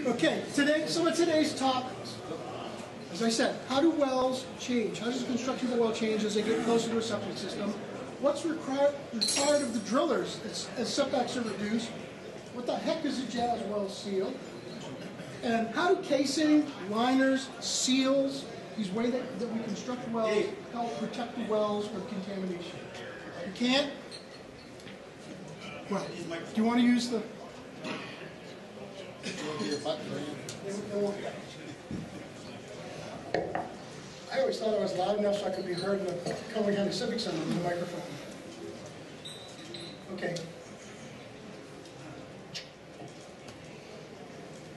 Okay, some of today's topics. As I said, how do wells change? How does the construction of a well change as they get closer to a septic system? What's required of the drillers as setbacks are reduced? What the heck is a jazz well seal? And how do casing, liners, seals, these ways that we construct wells help protect the wells from contamination? You can't? Well, do you want to use the... I always thought I was loud enough so I could be heard in the Cumberland County Civic Center with the microphone. Okay.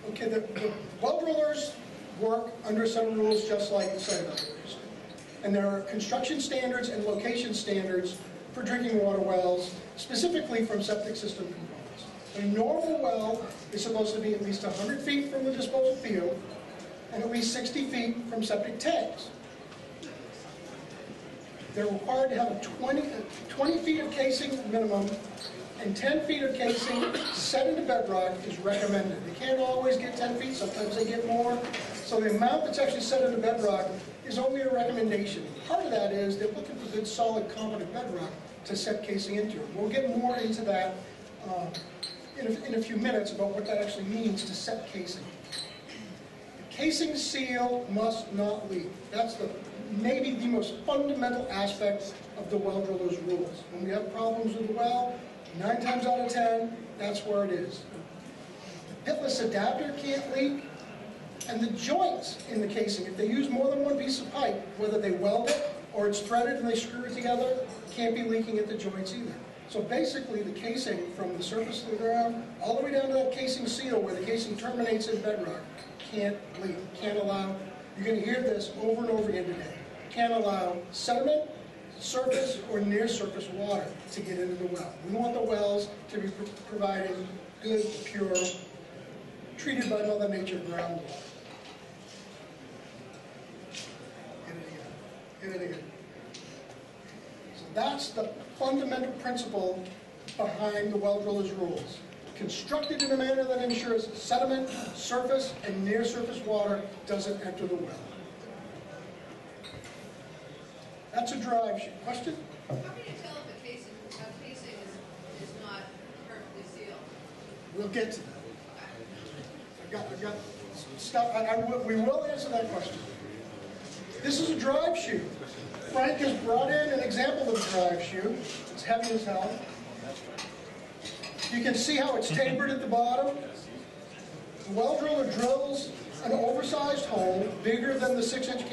Okay, the well drillers work under some rules just like the site operators. And there are construction standards and location standards for drinking water wells, specifically from septic system components. A normal well is supposed to be at least 100 feet from the disposal field and at least 60 feet from septic tanks. They're required to have 20 feet of casing minimum, and 10 feet of casing set into bedrock is recommended. They can't always get 10 feet, sometimes they get more. So the amount that's actually set into bedrock is only a recommendation. Part of that is they're looking for good, solid, competent bedrock to set casing into. We'll get more into that in a few minutes about what that actually means to set casing. The casing seal must not leak. That's maybe the most fundamental aspect of the well driller's rules. When we have problems with the well, 9 times out of 10, that's where it is. The pitless adapter can't leak, and the joints in the casing, if they use more than one piece of pipe, whether they weld it or it's threaded and they screw it together, can't be leaking at the joints either. So basically the casing from the surface of the ground all the way down to that casing seal where the casing terminates in bedrock can't leak, can't allow, you're going to hear this over and over again today, can't allow sediment, surface or near surface water to get into the well. We want the wells to be providing good, pure, treated by Mother Nature groundwater. Hit it again. So that's the fundamental principle behind the well driller's rules. Constructed in a manner that ensures sediment, surface, and near surface water doesn't enter the well. That's a drive sheet. Question? How can you tell if a casing is not perfectly sealed? We'll get to that. I've got stuff. We will answer that question. This is a drive chute. Frank has brought in an example of a drive chute. It's heavy as hell. You can see how it's tapered at the bottom. The well driller drills an oversized hole bigger than the 6-inch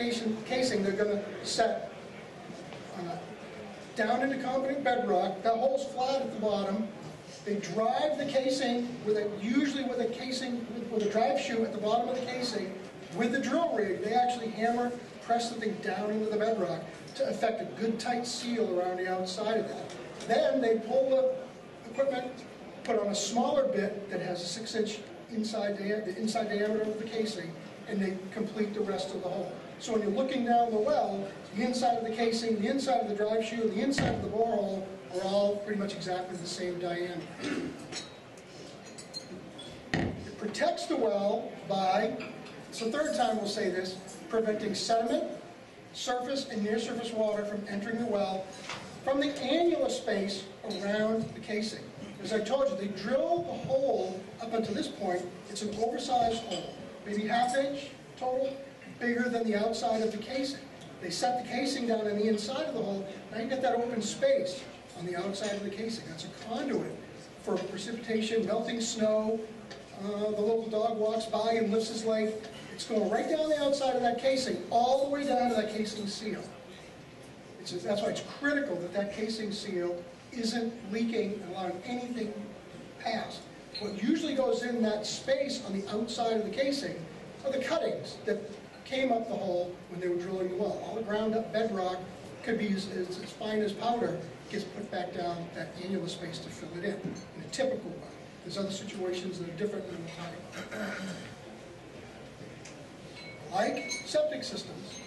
casing they're going to set down into competent bedrock. That hole's flat at the bottom. They drive the casing usually with a drive chute at the bottom of the casing with the drill rig. They actually press the thing down into the bedrock to effect a good tight seal around the outside of that. Then they pull the equipment, put on a smaller bit that has a 6-inch inside diameter of the casing, and they complete the rest of the hole. So when you're looking down the well, the inside of the casing, the inside of the drive chute, and the inside of the borehole are all pretty much exactly the same diameter. It protects the well by, it's the third time we'll say this, preventing sediment, surface, and near surface water from entering the well from the annular space around the casing. As I told you, they drill the hole up until this point. It's an oversized hole, maybe ½ inch total, bigger than the outside of the casing. They set the casing down on the inside of the hole. Now you get that open space on the outside of the casing. That's a conduit for precipitation, melting snow. The local dog walks by and lifts his leg. It's going right down the outside of that casing, all the way down to that casing seal. That's why it's critical that that casing seal isn't leaking and allowing anything past. What usually goes in that space on the outside of the casing are the cuttings that came up the hole when they were drilling the well. All the ground up bedrock could be as fine as powder, gets put back down that annular space to fill it in a typical well. There's other situations that are different than the type. Like septic systems.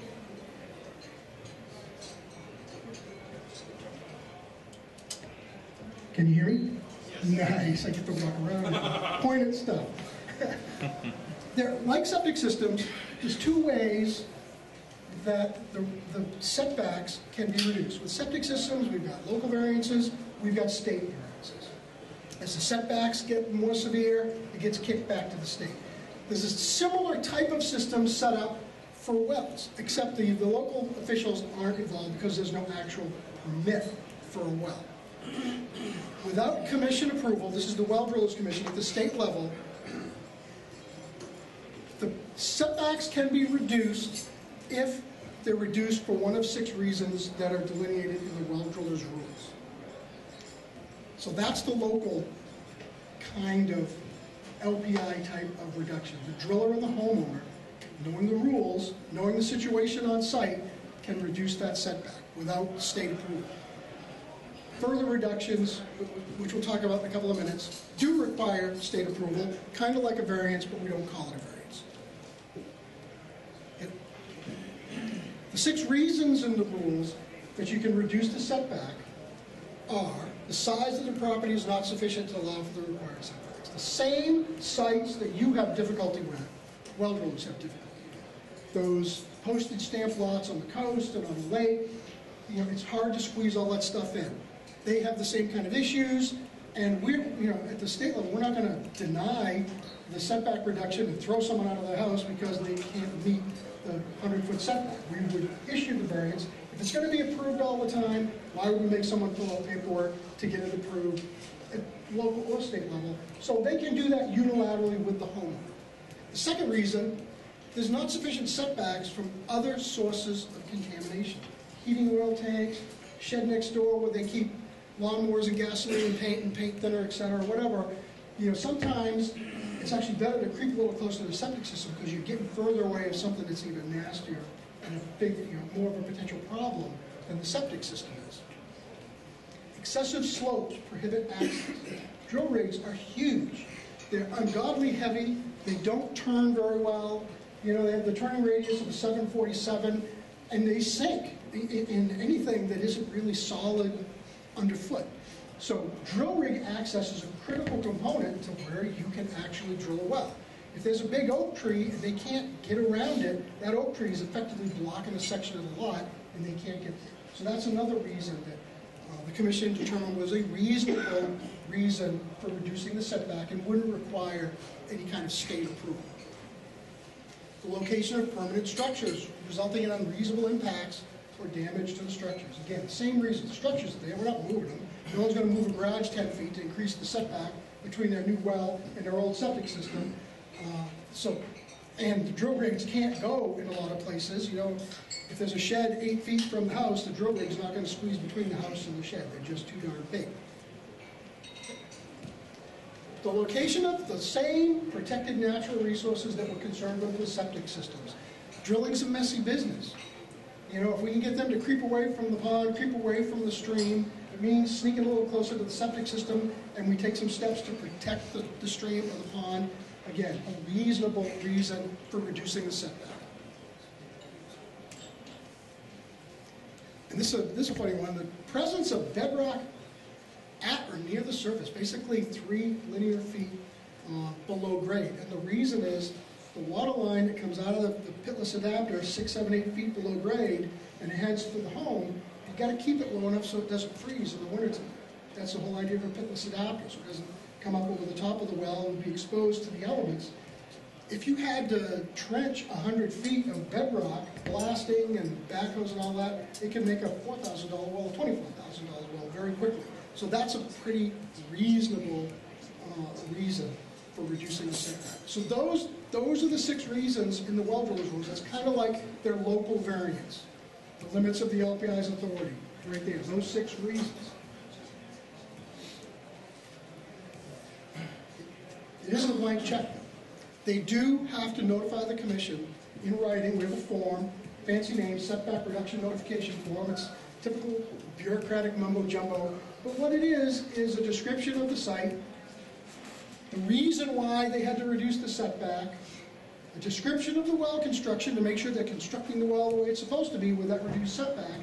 Can you hear me? Nice, I get to walk around and point at stuff. Like septic systems, there's two ways that the setbacks can be reduced. With septic systems, we've got local variances, we've got state variances. As the setbacks get more severe, it gets kicked back to the state. There's a similar type of system set up for wells, except the local officials aren't involved because there's no actual permit for a well. Without commission approval, this is the Well Drillers Commission at the state level, the setbacks can be reduced if they're reduced for one of 6 reasons that are delineated in the Well Drillers rules. So that's the local kind of LPI type of reduction. The driller and the homeowner, knowing the rules, knowing the situation on site, can reduce that setback without state approval. Further reductions, which we'll talk about in a couple of minutes, do require state approval, kind of like a variance, but we don't call it a variance. The 6 reasons in the rules that you can reduce the setback are the size of the property is not sufficient to allow for the required setbacks. The same sites that you have difficulty with, well drillers have difficulty with. Those postage stamp lots on the coast and on the lake, you know, it's hard to squeeze all that stuff in. They have the same kind of issues, and we're, you know, at the state level, we're not going to deny the setback reduction and throw someone out of their house because they can't meet the 100-foot setback. We would issue the variance. If it's going to be approved all the time, why would we make someone fill out paperwork to get it approved at local or state level? So they can do that unilaterally with the homeowner. The second reason, there's not sufficient setbacks from other sources of contamination. Heating oil tanks, shed next door where they keep lawnmowers and gasoline and paint thinner, et cetera, whatever. You know, sometimes it's actually better to creep a little closer to the septic system because you're getting further away of something that's even nastier and a big, you know, more of a potential problem than the septic system is. Excessive slopes prohibit access. Drill rigs are huge. They're ungodly heavy. They don't turn very well. You know, they have the turning radius of a 747, and they sink in anything that isn't really solid underfoot. So drill rig access is a critical component to where you can actually drill a well. If there's a big oak tree and they can't get around it, that oak tree is effectively blocking a section of the lot and they can't get there. So that's another reason that the commission determined was a reasonable reason for reducing the setback and wouldn't require any kind of state approval. The location of permanent structures resulting in unreasonable impacts or damage to the structures. Again, the same reason. The structures are there, we're not moving them. No one's going to move a garage 10 feet to increase the setback between their new well and their old septic system. And the drill rigs can't go in a lot of places. You know, if there's a shed 8 feet from the house, the drill rig's not going to squeeze between the house and the shed. They're just too darn big. The location of the same protected natural resources that we're concerned with the septic systems. Drilling's a messy business. You know, if we can get them to creep away from the pond, creep away from the stream, it means sneaking a little closer to the septic system, and we take some steps to protect the stream or the pond. Again, a reasonable reason for reducing the setback. And this is a funny one. The presence of bedrock at or near the surface, basically 3 linear feet below grade. And the reason is the water line that comes out of the pitless adapter, 6, 7, 8 feet below grade, and it heads for the home, you've got to keep it low enough so it doesn't freeze in the wintertime. That's the whole idea of a pitless adapter, so it doesn't come up over the top of the well and be exposed to the elements. If you had to trench 100 feet of bedrock, blasting and backhoes and all that, it can make a $4,000 well, a $24,000 well very quickly. So that's a pretty reasonable reason for reducing the setback. So those are the 6 reasons in the well drillers rules. That's kind of like their local variance. The limits of the LPI's authority, right there, those 6 reasons. It isn't a blank check. They do have to notify the commission in writing. We have a form, fancy name, setback reduction notification form. It's typical bureaucratic mumbo jumbo. But what it is a description of the site, the reason why they had to reduce the setback, a description of the well construction to make sure they're constructing the well the way it's supposed to be with that reduced setback,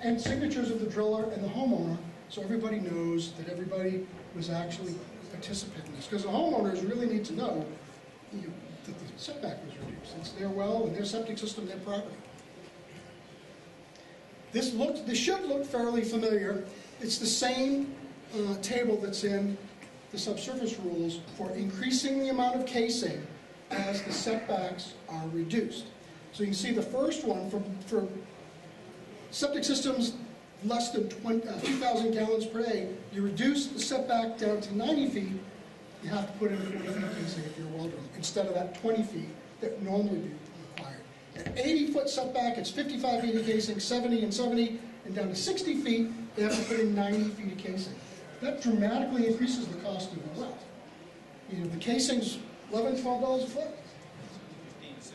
and signatures of the driller and the homeowner so everybody knows that everybody was actually a participant in this. Because the homeowners really need to know that the setback was reduced. It's their well and their septic system, their property. This should look fairly familiar. It's the same table that's in the subsurface rules for increasing the amount of casing as the setbacks are reduced. So you can see the first one for septic systems less than 2,000 gallons per day, you reduce the setback down to 90 feet, you have to put in 40 feet casing if you're a well drill, instead of that 20 feet that normally be required. At 80-foot setback, it's 55 feet of casing, 70 and 70, and down to 60 feet, they have to put in 90 feet of casing. That dramatically increases the cost of the well. The casing's $11, $12 a foot.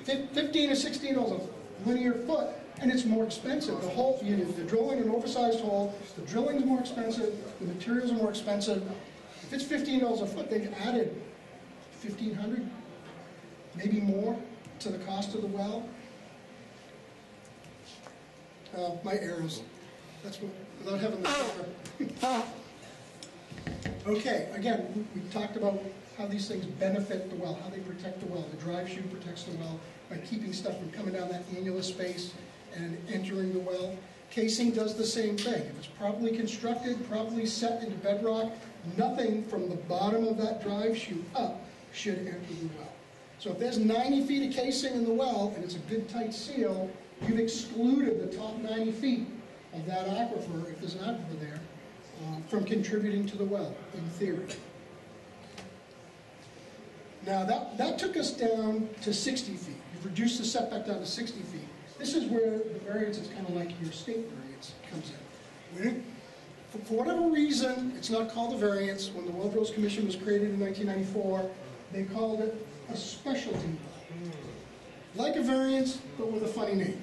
15 or $16 a linear foot, and it's more expensive. The hole, the drilling an oversized hole, the drilling's more expensive, the materials are more expensive. If it's $15 a foot, they've added $1,500, maybe more, to the cost of the well. My arrows. That's what, without having the paper. Okay, again, we talked about how these things benefit the well, how they protect the well. The drive chute protects the well by keeping stuff from coming down that annulus space and entering the well. Casing does the same thing. If it's properly constructed, properly set into bedrock, nothing from the bottom of that drive chute up should enter the well. So if there's 90 feet of casing in the well and it's a good tight seal, you've excluded the top 90 feet of that aquifer, if there's an aquifer there, from contributing to the well, in theory. Now that took us down to 60 feet. You've reduced the setback down to 60 feet. This is where the variance is kind of like your state variance comes in. For whatever reason, it's not called a variance. When the Well Drills Commission was created in 1994, they called it a specialty well. Like a variance, but with a funny name.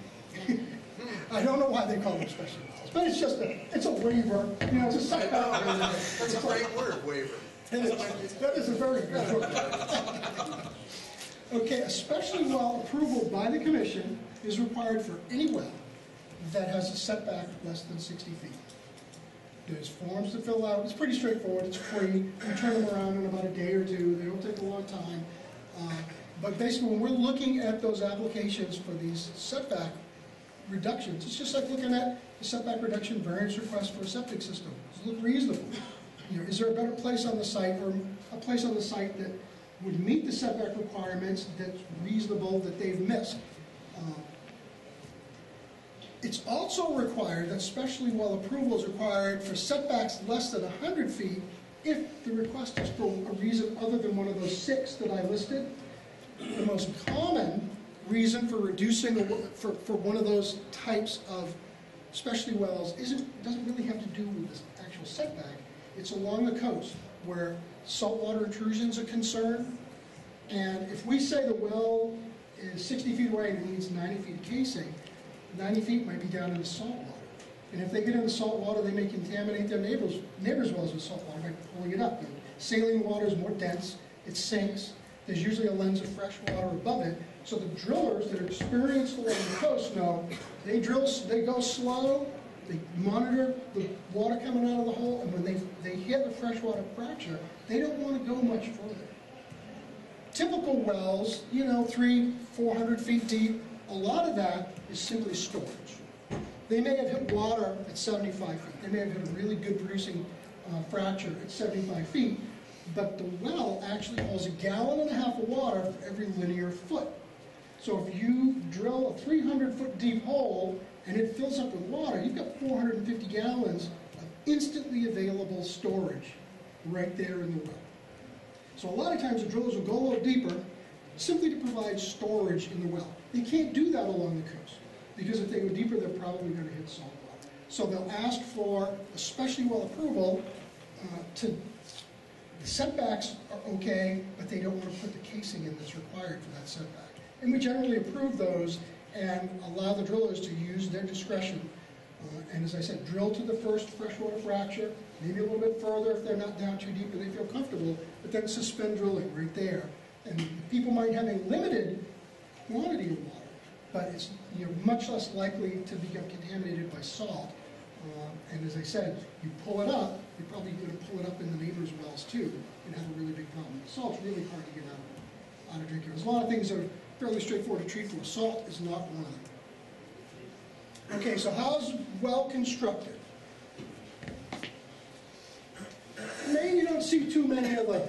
I don't know why they call them special wells, but it's a waiver. It's a setback. That's a great word, waiver. That is a very good word. Okay, a special well approval by the commission is required for any well that has a setback less than 60 feet. There's forms to fill out. It's pretty straightforward. It's free. We turn them around in about a day or two. They don't take a long time. But basically, when we're looking at those applications for these setback reductions, it's just like looking at the setback reduction variance request for a septic system. Does it look reasonable? Is there a better place on the site, or a place on the site that would meet the setback requirements that's reasonable that they've missed? It's also required that specially well approval is required for setbacks less than 100 feet if the request is for a reason other than one of those 6 that I listed. The most common reason for reducing for one of those types of specialty wells doesn't really have to do with this actual setback. It's along the coast where saltwater intrusions are concerned. And if we say the well is 60 feet away and it needs 90 feet of casing, 90 feet might be down in the salt water. And if they get in the salt water, they may contaminate their neighbors' wells with salt water by pulling it up. And saline water is more dense, it sinks. There's usually a lens of fresh water above it. So the drillers that are experienced along the coast know they go slow, they monitor the water coming out of the hole, and when they hit a freshwater fracture, they don't want to go much further. Typical wells, 300-400 feet deep, a lot of that is simply storage. They may have hit water at 75 feet. They may have hit a really good producing fracture at 75 feet, but the well actually holds 1.5 gallons of water for every linear foot. So if you drill a 300-foot deep hole and it fills up with water, you've got 450 gallons of instantly available storage right there in the well. So a lot of times the drillers will go a little deeper simply to provide storage in the well. They can't do that along the coast because if they go deeper, they're probably going to hit salt water. So they'll ask for a specially well approval the setbacks are okay, but they don't want to put the casing in that's required for that setback. And we generally approve those and allow the drillers to use their discretion. And as I said, drill to the first freshwater fracture, maybe a little bit further if they're not down too deep and they feel comfortable, but then suspend drilling right there. And people might have a limited quantity of water, but it's much less likely to become contaminated by salt. And as I said, you pull it up, you're probably going to pull it up in the neighbor's wells too and have a really big problem. Salt's really hard to get out out of drinking. There's a lot of things that are fairly straightforward to treat for. Salt is not one of them. Okay, so how's well constructed? In Maine, you don't see too many of the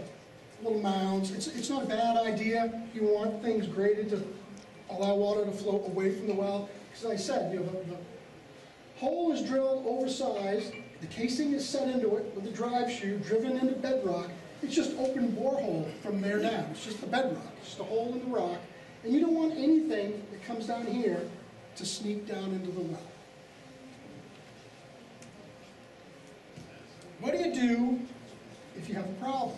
little mounds. It's not a bad idea. You want things graded to allow water to flow away from the well. Because like I said, the hole is drilled oversized, the casing is set into it with the drive shoe driven into bedrock. It's just open borehole from there down. It's just the bedrock. It's just a hole in the rock. And you don't want anything that comes down here to sneak down into the well. What do you do if you have a problem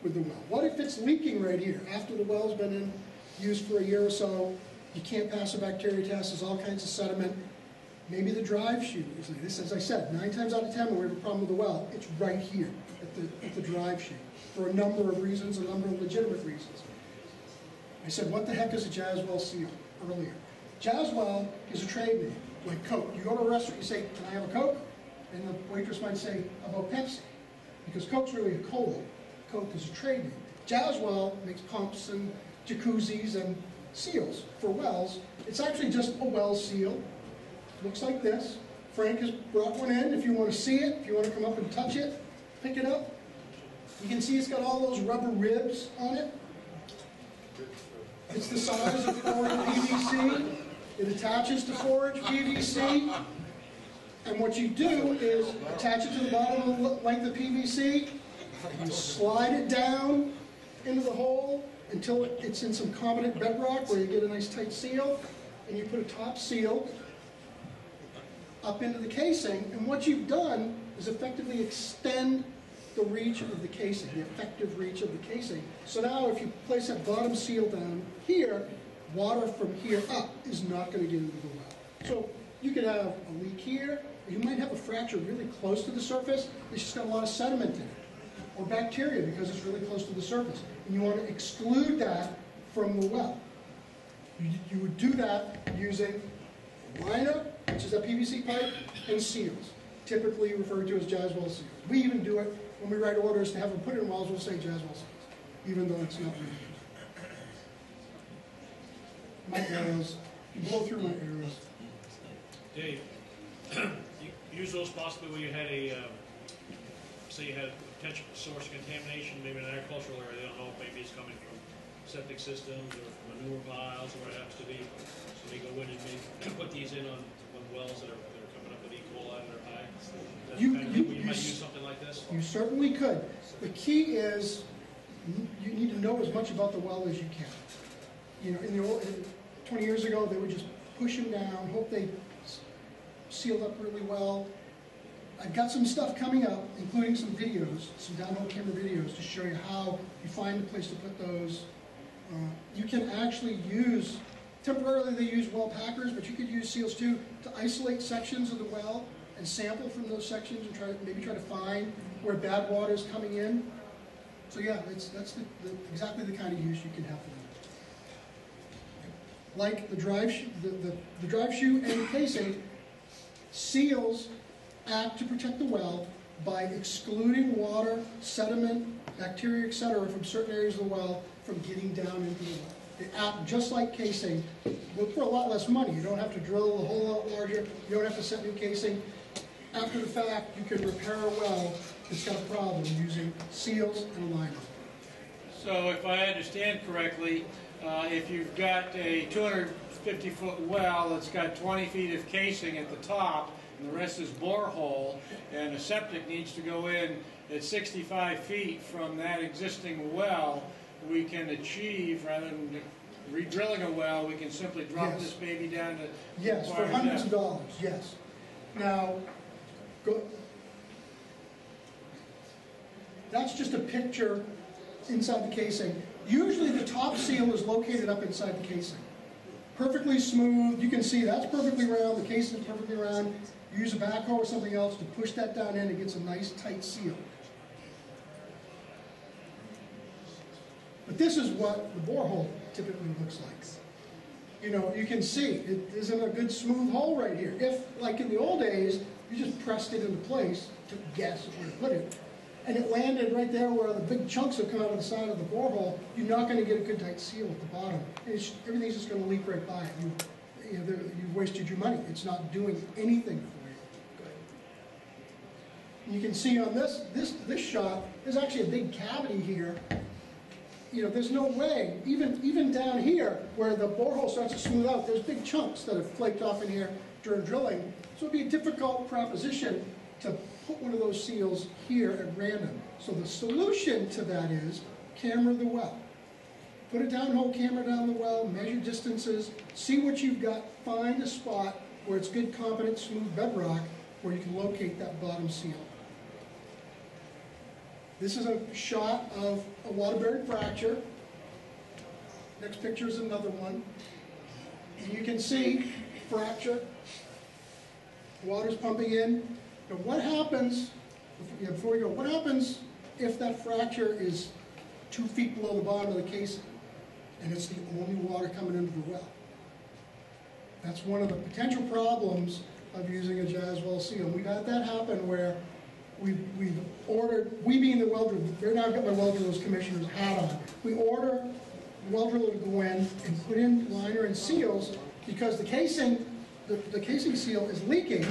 with the well? What if it's leaking right here? After the well's been in use for a year or so, you can't pass a bacteria test, there's all kinds of sediment. Maybe the drive shoe is like this. As I said, 9 times out of 10 when we have a problem with the well, it's right here at the drive shoe for a number of reasons, a number of legitimate reasons. I said, what the heck is a jazz well seal earlier? Jazz well is a trade name, like Coke. You go to a restaurant, you say, can I have a Coke? And the waitress might say, how about Pepsi? Because Coke's really a cola. Coke is a trade name. Jazz well makes pumps and jacuzzis and seals for wells. It's actually just a well seal. Looks like this. Frank has brought one in. If you want to see it, if you want to come up and touch it, pick it up. You can see it's got all those rubber ribs on it. It's the size of 4-inch PVC. It attaches to 4-inch PVC. And what you do is attach it to the bottom of the length of PVC. You slide it down into the hole until it's in some competent bedrock where you get a nice tight seal. And you put a top seal up into the casing, and what you've done is effectively extend the reach of the casing, the effective reach of the casing. So now if you place that bottom seal down here, water from here up is not going to get into the well. So you could have a leak here, or you might have a fracture really close to the surface, it's just got a lot of sediment in it, or bacteria because it's really close to the surface. And you want to exclude that from the well. You would do that using a liner, which is a PVC pipe, and seals, typically referred to as jazz well seals. We even do it when we write orders to have them put in wells, we'll say jazz well seals, even though it's not really. My arrows, you blow through my arrows. Dave, you use those possibly when you had say you had a potential source of contamination, maybe in an agricultural area, they don't know if maybe it's coming from septic systems or from manure piles or what it happens to be. So they go in and maybe put these in on wells that are coming up with E. coli that are high. You might use something like this? You certainly could. The key is you need to know as much about the well as you can. You know, in the old, 20 years ago, they would just push them down, hope they sealed up really well. I've got some stuff coming up, including some videos, some downhole camera videos to show you how you find a place to put those. You can actually use, temporarily they use well packers, but you could use seals too to isolate sections of the well and sample from those sections and maybe try to find where bad water is coming in. So yeah, that's exactly the kind of use you can have for them. Like the drive shoe and the casing, seals act to protect the well by excluding water, sediment, bacteria, etc. from certain areas of the well from getting down into the well. They act just like casing, but for a lot less money. You don't have to drill the hole out larger. You don't have to set new casing. After the fact, you can repair a well that's got a problem using seals and a liner. So if I understand correctly, if you've got a 250-foot well that's got 20 feet of casing at the top, and the rest is borehole, and a septic needs to go in at 65 feet from that existing well, we can achieve, rather than re-drilling a well, we can simply drop this baby down to... Yes, for hundreds of dollars, yes. Now, that's just a picture inside the casing. Usually the top seal is located up inside the casing. Perfectly smooth, you can see that's perfectly round, the casing is perfectly round. You use a backhoe or something else to push that down in, it gets a nice tight seal. But this is what the borehole typically looks like. You know, you can see it isn't a good smooth hole right here. If, like in the old days, you just pressed it into place, took a guess at where to put it, and it landed right there where the big chunks have come out of the side of the borehole, you're not going to get a good tight seal at the bottom. Everything's just going to leak right by it. You've wasted your money. It's not doing anything for you. You can see on this shot, there's actually a big cavity here. There's no way, even down here, where the borehole starts to smooth out, there's big chunks that have flaked off in here during drilling. So it'd be a difficult proposition to put one of those seals here at random. So the solution to that is camera the well. Put a downhole camera down the well, measure distances, see what you've got, find a spot where it's good, competent, smooth bedrock where you can locate that bottom seal. This is a shot of a water-buried fracture. Next picture is another one. And you can see fracture, water's pumping in. Now what happens, before we go, what happens if that fracture is 2 feet below the bottom of the casing and it's the only water coming into the well? That's one of the potential problems of using a jazz well seal. We've had that happen where we've ordered, we being the well driller, right now I've got my well driller's commissioner's hat on. We order the well driller to go in and put in liner and seals because the casing seal is leaking,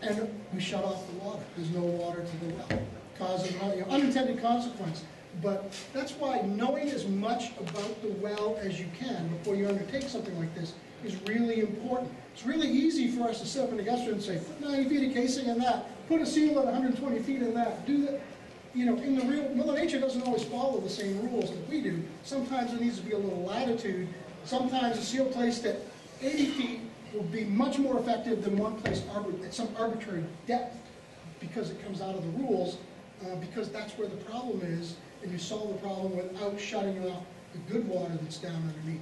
and we shut off the water. There's no water to the well, causing unintended consequence. But that's why knowing as much about the well as you can before you undertake something like this is really important. It's really easy for us to sit up in the guest room and say, put 90 feet of casing in that, put a seal at 120 feet in that, do that. In the real, Mother Nature doesn't always follow the same rules that we do. Sometimes there needs to be a little latitude. Sometimes a seal placed at 80 feet will be much more effective than one placed at some arbitrary depth because it comes out of the rules, because that's where the problem is, and you solve the problem without shutting off the good water that's down underneath.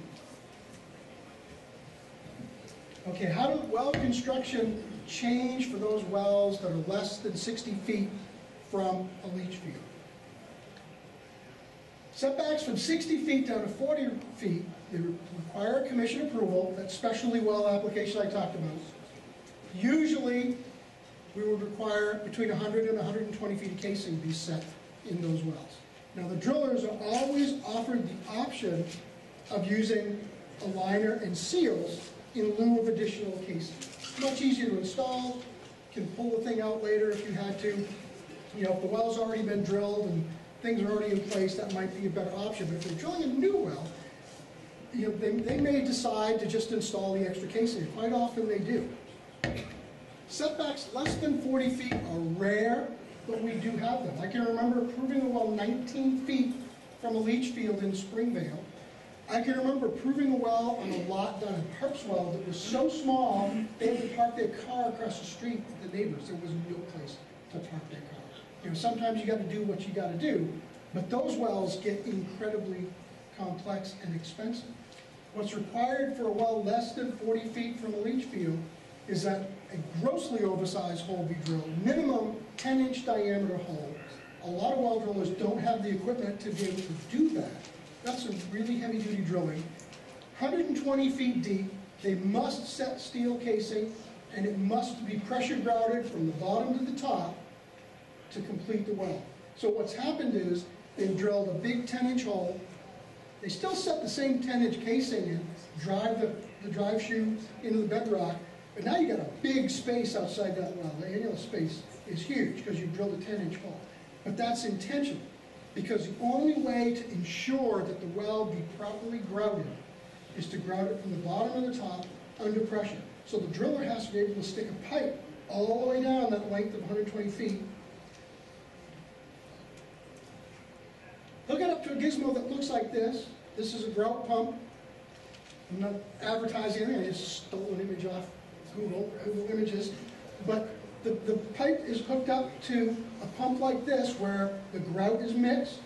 Okay, how does well construction change for those wells that are less than 60 feet from a leach field? Setbacks from 60 feet down to 40 feet, they require commission approval, that specialty well application I talked about. Usually, we would require between 100 and 120 feet of casing be set in those wells. Now, the drillers are always offered the option of using a liner and seals in lieu of additional casing. Much easier to install, can pull the thing out later if you had to. If the well's already been drilled and things are already in place, that might be a better option. But if they're drilling a new well, they may decide to just install the extra casing. Quite often they do. Setbacks less than 40 feet are rare, but we do have them. I can remember approving a well 19 feet from a leach field in Springvale. I can remember approving a well on a lot down in Harpswell that was so small they had to park their car across the street with the neighbors. There was no place to park their car. Sometimes you got to do what you got to do, but those wells get incredibly complex and expensive. What's required for a well less than 40 feet from a leach field is that a grossly oversized hole be drilled, minimum 10-inch diameter hole. A lot of well drillers don't have the equipment to be able to do that. That's some really heavy-duty drilling. 120 feet deep, they must set steel casing, and it must be pressure grouted from the bottom to the top to complete the well. So what's happened is they've drilled a big 10-inch hole. They still set the same 10-inch casing in, drive the drive shoe into the bedrock, but now you got a big space outside that well. The annual space is huge because you drilled a 10-inch hole. But that's intentional, because the only way to ensure that the well be properly grouted is to grout it from the bottom to the top under pressure. So the driller has to be able to stick a pipe all the way down that length of 120 feet. Hook it up to a gizmo that looks like this. This is a grout pump. I'm not advertising anything, I just stole an image off Google Images. But the pipe is hooked up to a pump like this where the grout is mixed,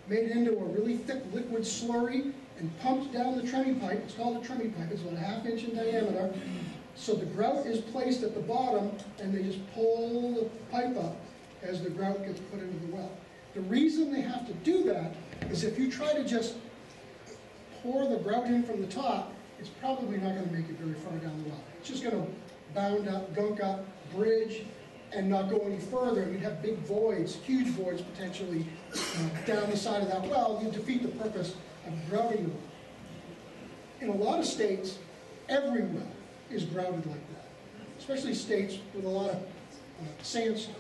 made into a really thick liquid slurry, and pumped down the trimming pipe. It's called a trimming pipe. It's about a ½ inch in diameter. So the grout is placed at the bottom, and they just pull the pipe up as the grout gets put into the well. The reason they have to do that is if you try to just pour the grout in from the top, it's probably not going to make it very far down the well. It's just going to bound up, gunk up, bridge, and not go any further, you'd have big voids, huge voids potentially down the side of that well. You defeat the purpose of grouting the well. In a lot of states, every well is grouted like that, especially states with a lot of sandstone.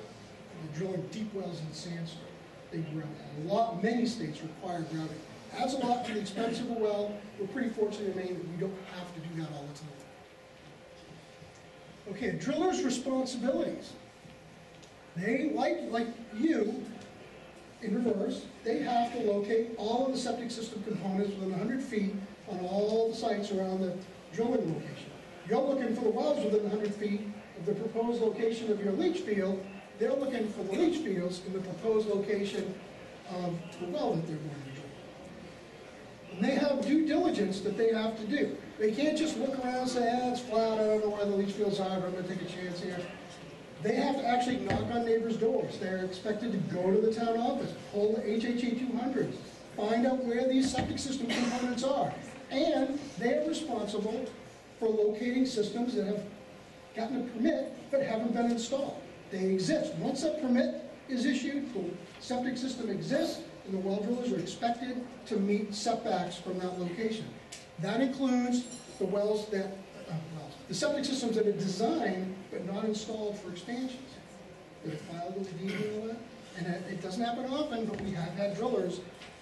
Drilling deep wells in sandstone, they grout. Many states require grouting. Adds a lot to the expense of a well. We're pretty fortunate in Maine that we don't have to do that all the time. Okay, drillers' responsibilities. They, like you, in reverse, they have to locate all of the septic system components within 100 feet on all the sites around the drilling location. You're looking for the wells within 100 feet of the proposed location of your leach field. They're looking for the leach fields in the proposed location of the well that they're going to drill. And they have due diligence that they have to do. They can't just look around and say, it's flat, I don't know where the leach fields are, but I'm going to take a chance here. They have to actually knock on neighbors' doors. They're expected to go to the town office, pull the HHE 200s, find out where these septic system components are. And they are responsible for locating systems that have gotten a permit but haven't been installed. They exist. Once a permit is issued, the septic system exists, and the well drillers are expected to meet setbacks from that location. That includes the wells that, the septic systems that are designed but not installed for expansions. They're filed with the DEP and all that. And it doesn't happen often, but we have had drillers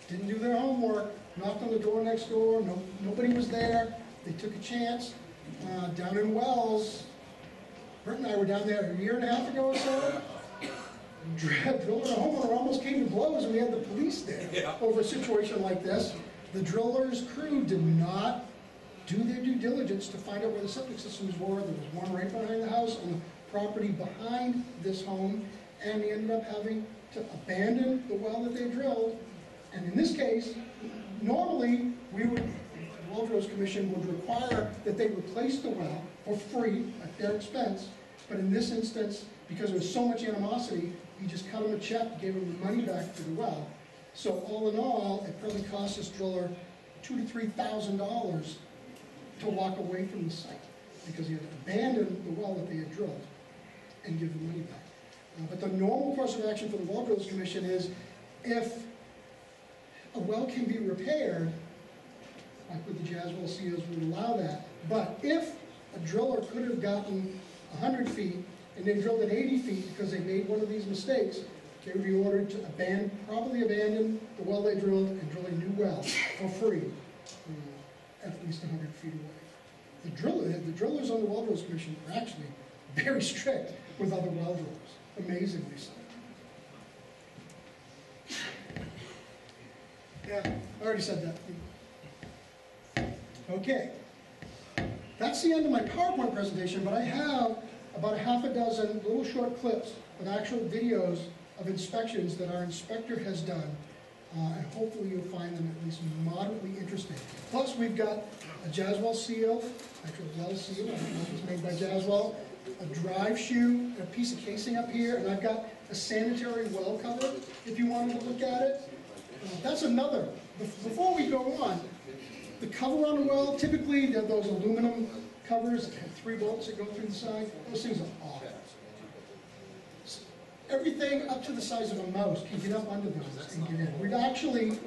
didn't do their homework, knocked on the door next door, nobody was there. They took a chance. Down in Wells, Bert and I were down there a year and a half ago or so. Drilling a homeowner almost came to blows, and we had the police there over a situation like this. The driller's crew did not do their due diligence to find out where the septic systems were. There was one right behind the house on the property behind this home, and they ended up having to abandon the well that they drilled. And in this case, normally the Well Drillers Commission would require that they replace the well for free at their expense. But in this instance, because there was so much animosity, he just cut him a check, gave him the money back for the well. So all in all, it probably cost this driller $2,000 to $3,000 to walk away from the site because he had to abandon the well that they had drilled and give the money back. But the normal course of action for the Well Drillers Commission is if a well can be repaired, like with the Jaswell seals would allow that, but if a driller could have gotten 100 feet and they drilled at 80 feet because they made one of these mistakes, they would be ordered to probably abandon the well they drilled and drill a new well for free, at least 100 feet away. The drillers on the Well Drillers Commission are actually very strict with other well drillers, amazingly so. Yeah, I already said that. Okay. That's the end of my PowerPoint presentation, but I have about a half a dozen little short clips of actual videos of inspections that our inspector has done, and hopefully you'll find them at least moderately interesting. Plus, we've got a Jaswell seal, actual well seal, I don't know if it's made by Jaswell, a drive shoe, and a piece of casing up here, and I've got a sanitary well cover, if you wanted to look at it. That's another. Before we go on, the cover on a well, typically they're those aluminum covers that have 3 bolts that go through the side. Those things are awful. Everything up to the size of a mouse can get up under those and get in. We'd actually,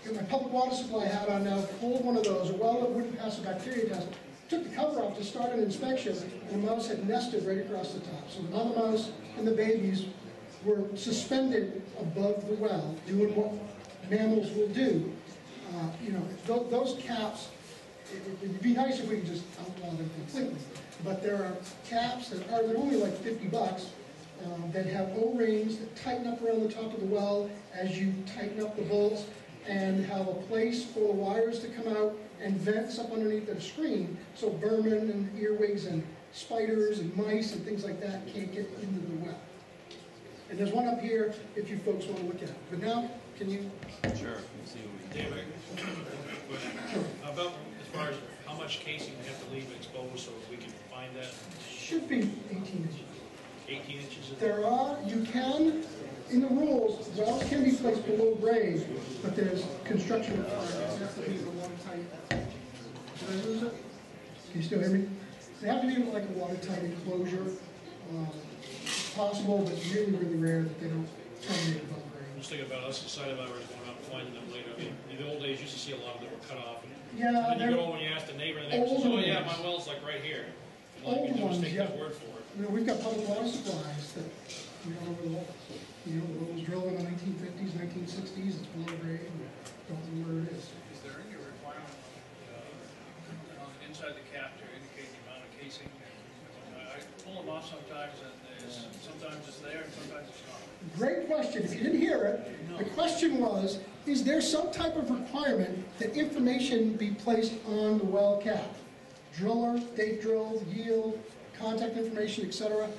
get my public water supply hat on now, pulled one of those, a well that wouldn't pass a bacteria test, took the cover off to start an inspection, and the mouse had nested right across the top. So the mother mouse and the babies were suspended above the well, doing what mammals will do. Those caps, it'd be nice if we could just outlaw them completely. But there are caps they're only like $50 that have O-rings that tighten up around the top of the well as you tighten up the bolts, and have a place for the wires to come out and vents up underneath the screen so vermin and earwigs and spiders and mice and things like that can't get into the well. And there's one up here if you folks want to look at it. But now, can you? Sure. Let's see what we can David, about as far as how much casing we have to leave exposed so we can find that? Should be 18 inches. 18 inches? You can, in the rules, wells can be placed below grade, but there's construction requirements. They have to be watertight. Did I lose it? Can you still hear me? They have to be like a watertight enclosure. possible, but it's really, really rare that they don't terminate above I'm grade. just thinking about us, the side of ours going up, finding them later. I mean, in the old days, you used to see a lot of them were cut off. Yeah, And then you they're go and you ask the neighbor says, oh yeah, my well's like right here. And all you can do is old take ones, that yeah. word for it. You know, we've got public water supplies that we don't know where the well is. You know, the well was drilled in the 1950s, 1960s, it's below grade, and don't know where it is. Is there any requirement on inside the cap to indicate the amount of casing? I pull them off sometimes and sometimes it's there and sometimes it's not. Great question. If you didn't hear it, the question was, is there some type of requirement that information be placed on the well cap? Driller, date drilled, yield, contact information, etc.?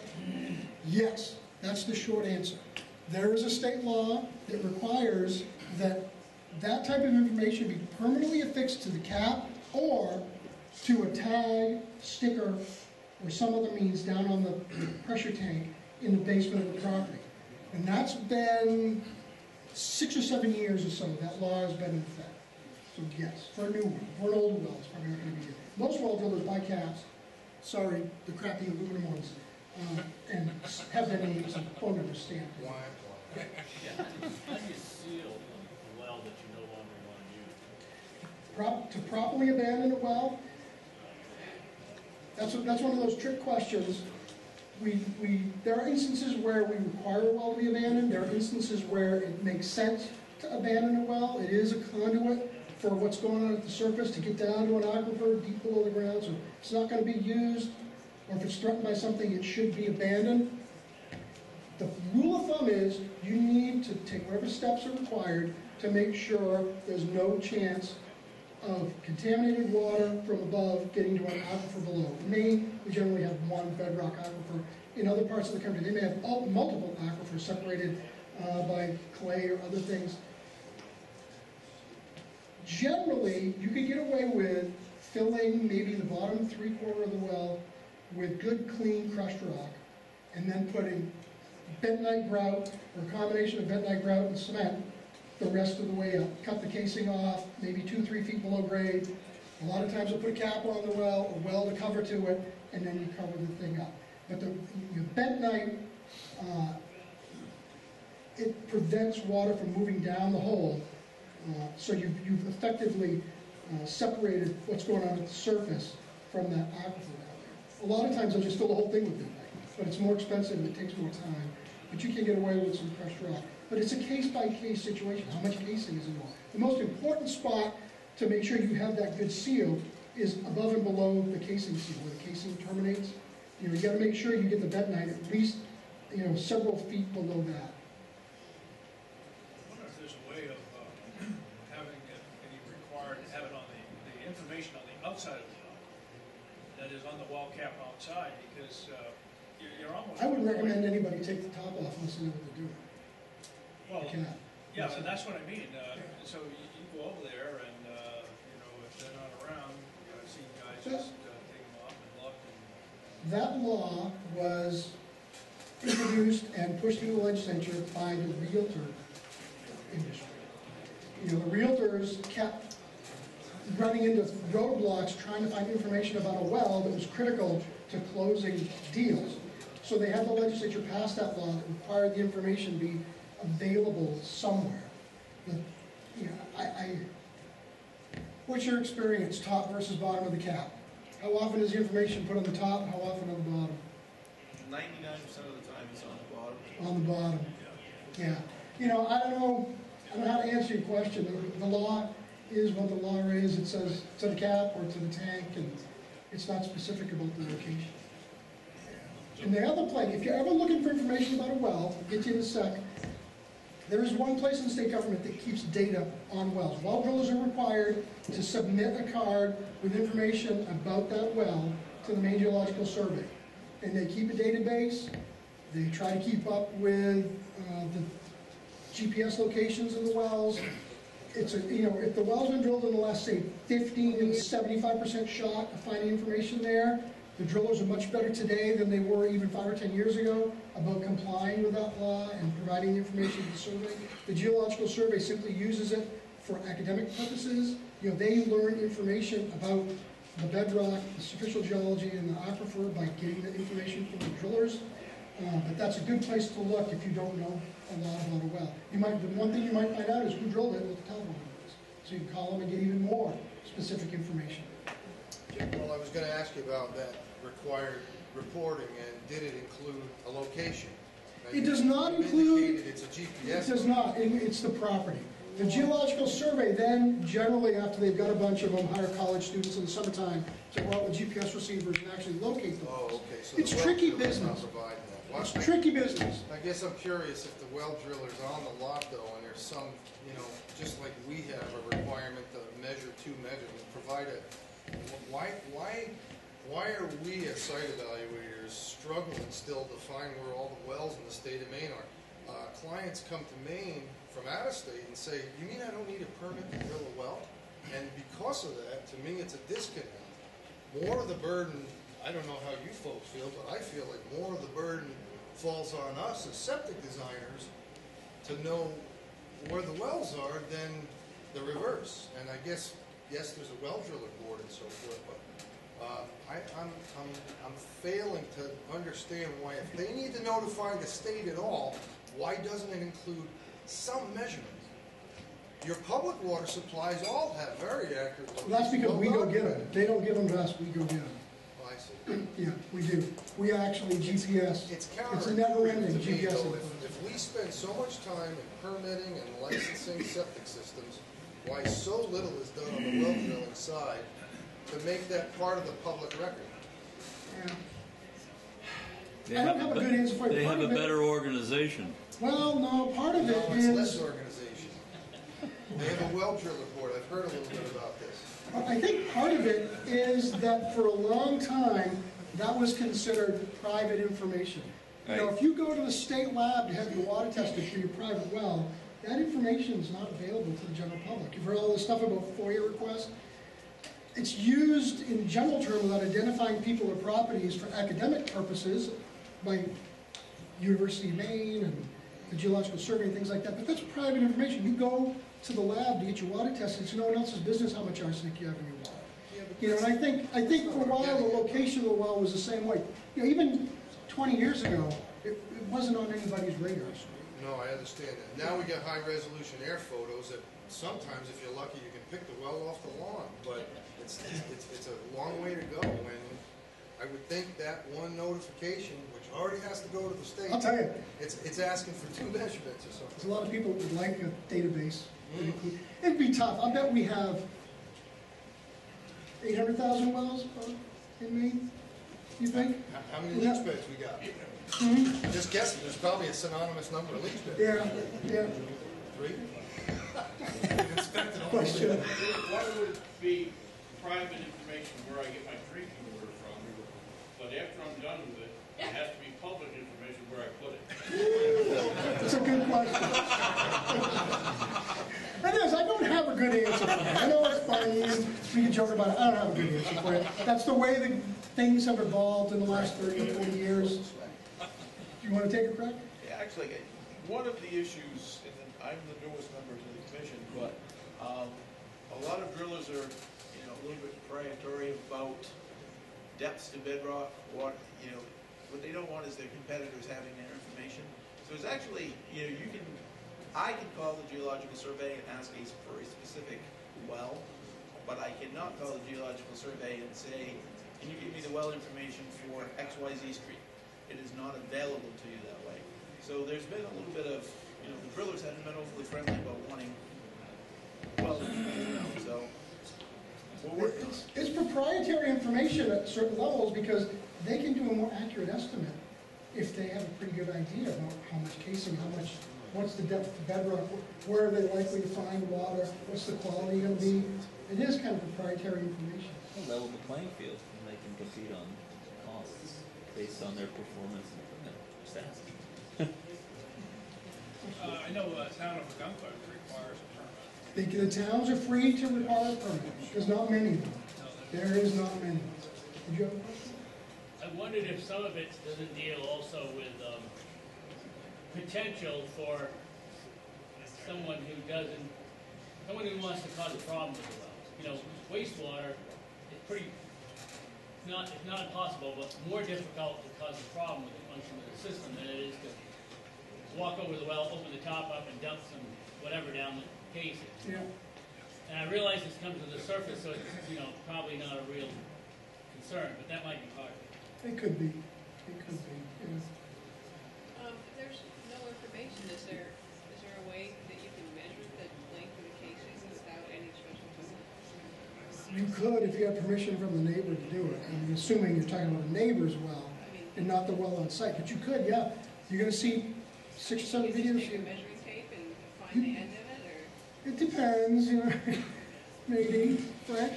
Yes, that's the short answer. There is a state law that requires that that type of information be permanently affixed to the cap or to a tag, sticker, or some other means down on the pressure tank in the basement of the property. And that's been 6 or 7 years or so, that law has been in effect. So yes, for a new one. For an older well, it's probably not going to be good. Most well drillers buy caps, sorry, the crappy aluminum ones, and have their names and phone numbers stamped. How do you seal a well that you no longer want to use? To properly abandon a well, that's one of those trick questions. There are instances where we require a well to be abandoned. There are instances where it makes sense to abandon a well. It is a conduit for what's going on at the surface to get down to an aquifer deep below the ground. So it's not going to be used, or if it's threatened by something, it should be abandoned. The rule of thumb is you need to take whatever steps are required to make sure there's no chance of contaminated water from above getting to an aquifer below. In Maine, we generally have one bedrock aquifer. In other parts of the country, they may have multiple aquifers separated by clay or other things. Generally, you could get away with filling maybe the bottom 3/4 of the well with good, clean crushed rock, and then putting bentonite grout, or a combination of bentonite grout and cement, the rest of the way up. Cut the casing off, maybe 2-3 feet below grade. A lot of times they'll put a cap on the well, a well to cover to it, and then you cover the thing up. But your bentonite, it prevents water from moving down the hole, so you've effectively separated what's going on at the surface from that aquifer down there. A lot of times they'll just fill the whole thing with bentonite, but it's more expensive and it takes more time. But you can get away with some crushed rock. But it's a case-by-case situation. How much casing is involved? The most important spot to make sure you have that good seal is above and below the casing seal, where the casing terminates. You got to make sure you get the bentonite at least, several feet below that. I wonder if there's a way of having any required to have it on the information on the outside of the well, that is on the well cap outside, because you're almost. I would recommend anybody take the top off unless they know what they're doing. Well, You cannot. yeah, and that's what I mean. So you go over there, and if they're not around, I've seen guys just take them off and look. That law was introduced and pushed through the legislature by the realtor industry. The realtors kept running into roadblocks trying to find information about a well that was critical to closing deals. So they had the legislature pass that law that required the information be available somewhere. But, what's your experience, top versus bottom of the cap? How often is the information put on the top, how often on the bottom? 99% of the time it's on the bottom. On the bottom. Yeah. I don't know how to answer your question. The law is what the law is. It says to the cap or to the tank, and it's not specific about the location. And the other place, if you're ever looking for information about a well, I'll get to you in a sec, there is one place in the state government that keeps data on wells. Well drillers are required to submit a card with information about that well to the Maine Geological Survey. And they keep a database. They try to keep up with the GPS locations of the wells. It's if the well's been drilled in the last, say, 15 to 75% shot of finding information there, the drillers are much better today than they were even 5 or 10 years ago about complying with that law and providing information to the survey. The Geological Survey simply uses it for academic purposes. They learn information about the bedrock, the superficial geology, and the aquifer by getting the information from the drillers. But that's a good place to look if you don't know a lot about a well. The one thing you might find out is who drilled it, what the telephone number is. So you can call them and get even more specific information. Well, I was going to ask you about that required reporting, and did it include a location? Now, It does not include. indicated it's a GPS. It does not. It's the property. The geological survey then, generally after they've got a bunch of them, hire college students in the summertime to go out with GPS receivers and actually locate the wells. Oh, okay. So It's the well tricky driller is not business. providing that. Well, It's tricky business. I guess I'm curious if the well driller's on the lot though, and there's some, just like we have a requirement to measure two measurements, provide a, why are we as site evaluators struggling still to find where all the wells in the state of Maine are? Clients come to Maine from out of state and say, you mean I don't need a permit to drill a well? And because of that, to me, it's a disconnect. More of the burden, I don't know how you folks feel, but I feel like more of the burden falls on us as septic designers to know where the wells are than the reverse. And I guess, yes, there's a well driller board and so forth, but I'm failing to understand why, if they need to notify the state at all, why doesn't it include some measurement? Your public water supplies all have very accurate locations. Well, that's because we go get them. They don't give them to us, we go get them. Oh, I see. Yeah, we do. We actually GPS. It's It's a never-ending counterintuitive to me, GPS. though, if we spend so much time in permitting and licensing septic systems, why so little is done on the well drilling side to make that part of the public record? Yeah. I don't have a good answer for you. They Part have a of it- better organization. Well, no, part of No, it it's is, less organization. They have a well driller board. I've heard a little bit about this. I think part of it is that for a long time, that was considered private information. You know, Right. if you go to the state lab to have your water tested for your private well, that information is not available to the general public. You've heard all this stuff about FOIA requests. It's used in general terms about identifying people or properties for academic purposes by University of Maine and the Geological Survey and things like that, but that's private information. You go to the lab to get your water tested, it's no one else's business how much arsenic you have in your water. You know, and I think for a while the location of the well was the same way. You know, even 20 years ago, it wasn't on anybody's radar. No, I understand that. Now we get high resolution air photos that sometimes, if you're lucky, you can pick the well off the lawn, but it's a long way to go. And I would think that one notification, which already has to go to the state, I'll tell you, it's asking for two measurements or something. there's a lot of people that would like a database. It'd be tough. I bet we have 800,000 wells in Maine, you think? How many leach beds we got? Just guessing, there's probably a synonymous number of leach beds. Yeah. 3? Question. Why would it be private information where I get my drinking water from? But after I'm done with it, it has to be public information where I put it. That's a good question. It is. I don't have a good answer for it. I know it's funny and we can joke about it. I don't have a good answer for it. That's the way that things have evolved in the last 30 or 40 years. Do you want to take a crack? Yeah, actually, one of the issues, and I'm the newest member to the commission, but a lot of drillers are, a little bit proprietary about depths to bedrock. What they don't want is their competitors having their information. So it's actually, I can call the Geological Survey and ask for a specific well, but I cannot call the Geological Survey and say, can you give me the well information for XYZ Street? It is not available to you that way. So there's been a little bit of, the drillers haven't been overly friendly about wanting well information, so we're working on it. It's proprietary information at certain levels because they can do a more accurate estimate if they have a pretty good idea about how much casing, what's the depth of bedrock, where are they likely to find water, what's the quality going to be. It is kind of proprietary information. They'll level the playing field and they can compete on costs based on their performance and equipment stats. I know the town of Guncourt requires a permit. The towns are free to require a permit. There's not many of them. There is not many. Did you have a question? I wondered if some of it doesn't deal also with potential for someone who wants to cause a problem with the wells. Wastewater is pretty it's not impossible, but more difficult to cause a problem with the function of the system than it is to walk over the well, open the top up, and dump some whatever down the casing. Yeah. And I realize this comes to the surface, so it's, probably not a real concern, but that might be hard. It could be. It could be. Yeah. If there's no information, is there a way that you can measure the length of the casing without any special permit? You could if you have permission from the neighbor to do it. I'm assuming you're talking about a neighbor's well and not the well on site. But you could, yeah. You're going to see 6 or 7 You videos. just take a measuring tape and find the end of it, or? It depends, maybe, Frank.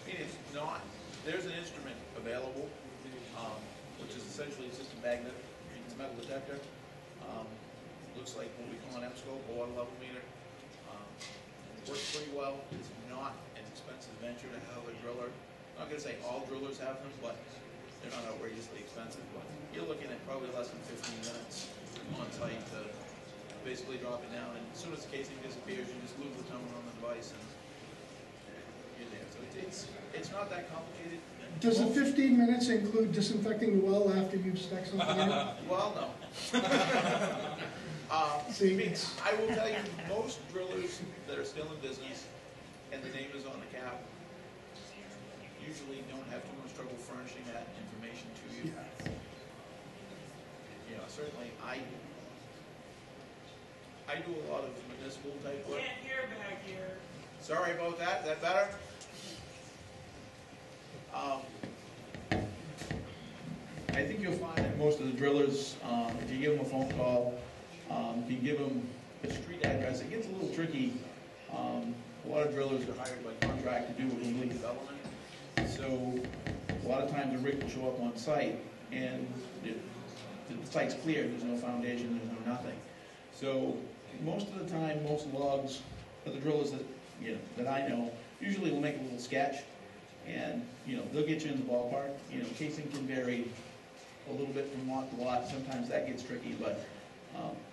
It's not, there's an instrument available, which is essentially just a magnet, it's a metal detector. Looks like what we call an M-scope, a water level meter. Works pretty well. It's not an expensive venture to have a driller. I'm not going to say all drillers have them, but they're not outrageously expensive. But you're looking at probably less than 15 minutes on site to basically drop it down, and as soon as the casing disappears, you just lose the tone on the device, and you're there. So it's not that complicated. Does the 15 minutes include disinfecting the well after you've stuck something in? Well, no. See, I will tell you, most drillers that are still in business, and the name is on the cap, usually don't have too much trouble furnishing that information to you. Certainly, I do a lot of municipal type work. Can't hear back here. Sorry about that. Is that better? I think you'll find that most of the drillers, if you give them a phone call, you give them a street address, it gets a little tricky. A lot of drillers are hired by contract to do complete development. So a lot of times the rig will show up on site and the site's clear, there's no foundation, there's no nothing. So most of the time, most logs for the drillers that I know usually will make a little sketch, and they'll get you in the ballpark. Casing can vary a little bit from lot to lot. Sometimes that gets tricky, but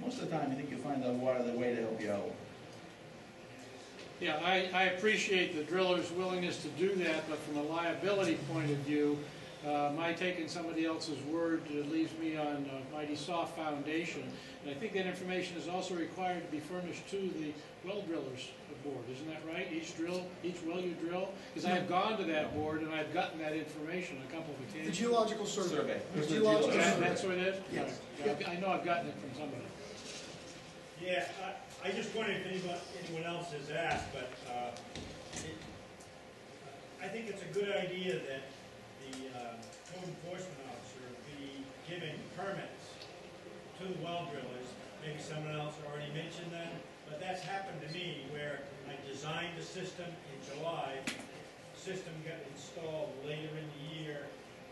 most of the time I think you'll find the water the way to help you out. Yeah, I appreciate the driller's willingness to do that, but from a liability point of view, my taking somebody else's word leaves me on a mighty soft foundation. And I think that information is also required to be furnished to the well drillers board, isn't that right? Each well you drill? Because I have gone to that board and I've gotten that information a couple of occasions. The geological survey. The geological survey. That's what it is? Yes. Yeah, I know I've gotten it from somebody. Yeah, I just wondered if anyone else has asked, but I think it's a good idea that the code enforcement officer be giving permits to the well drillers. Maybe someone else already mentioned that, but that's happened to me where I designed the system in July. The system got installed later in the year.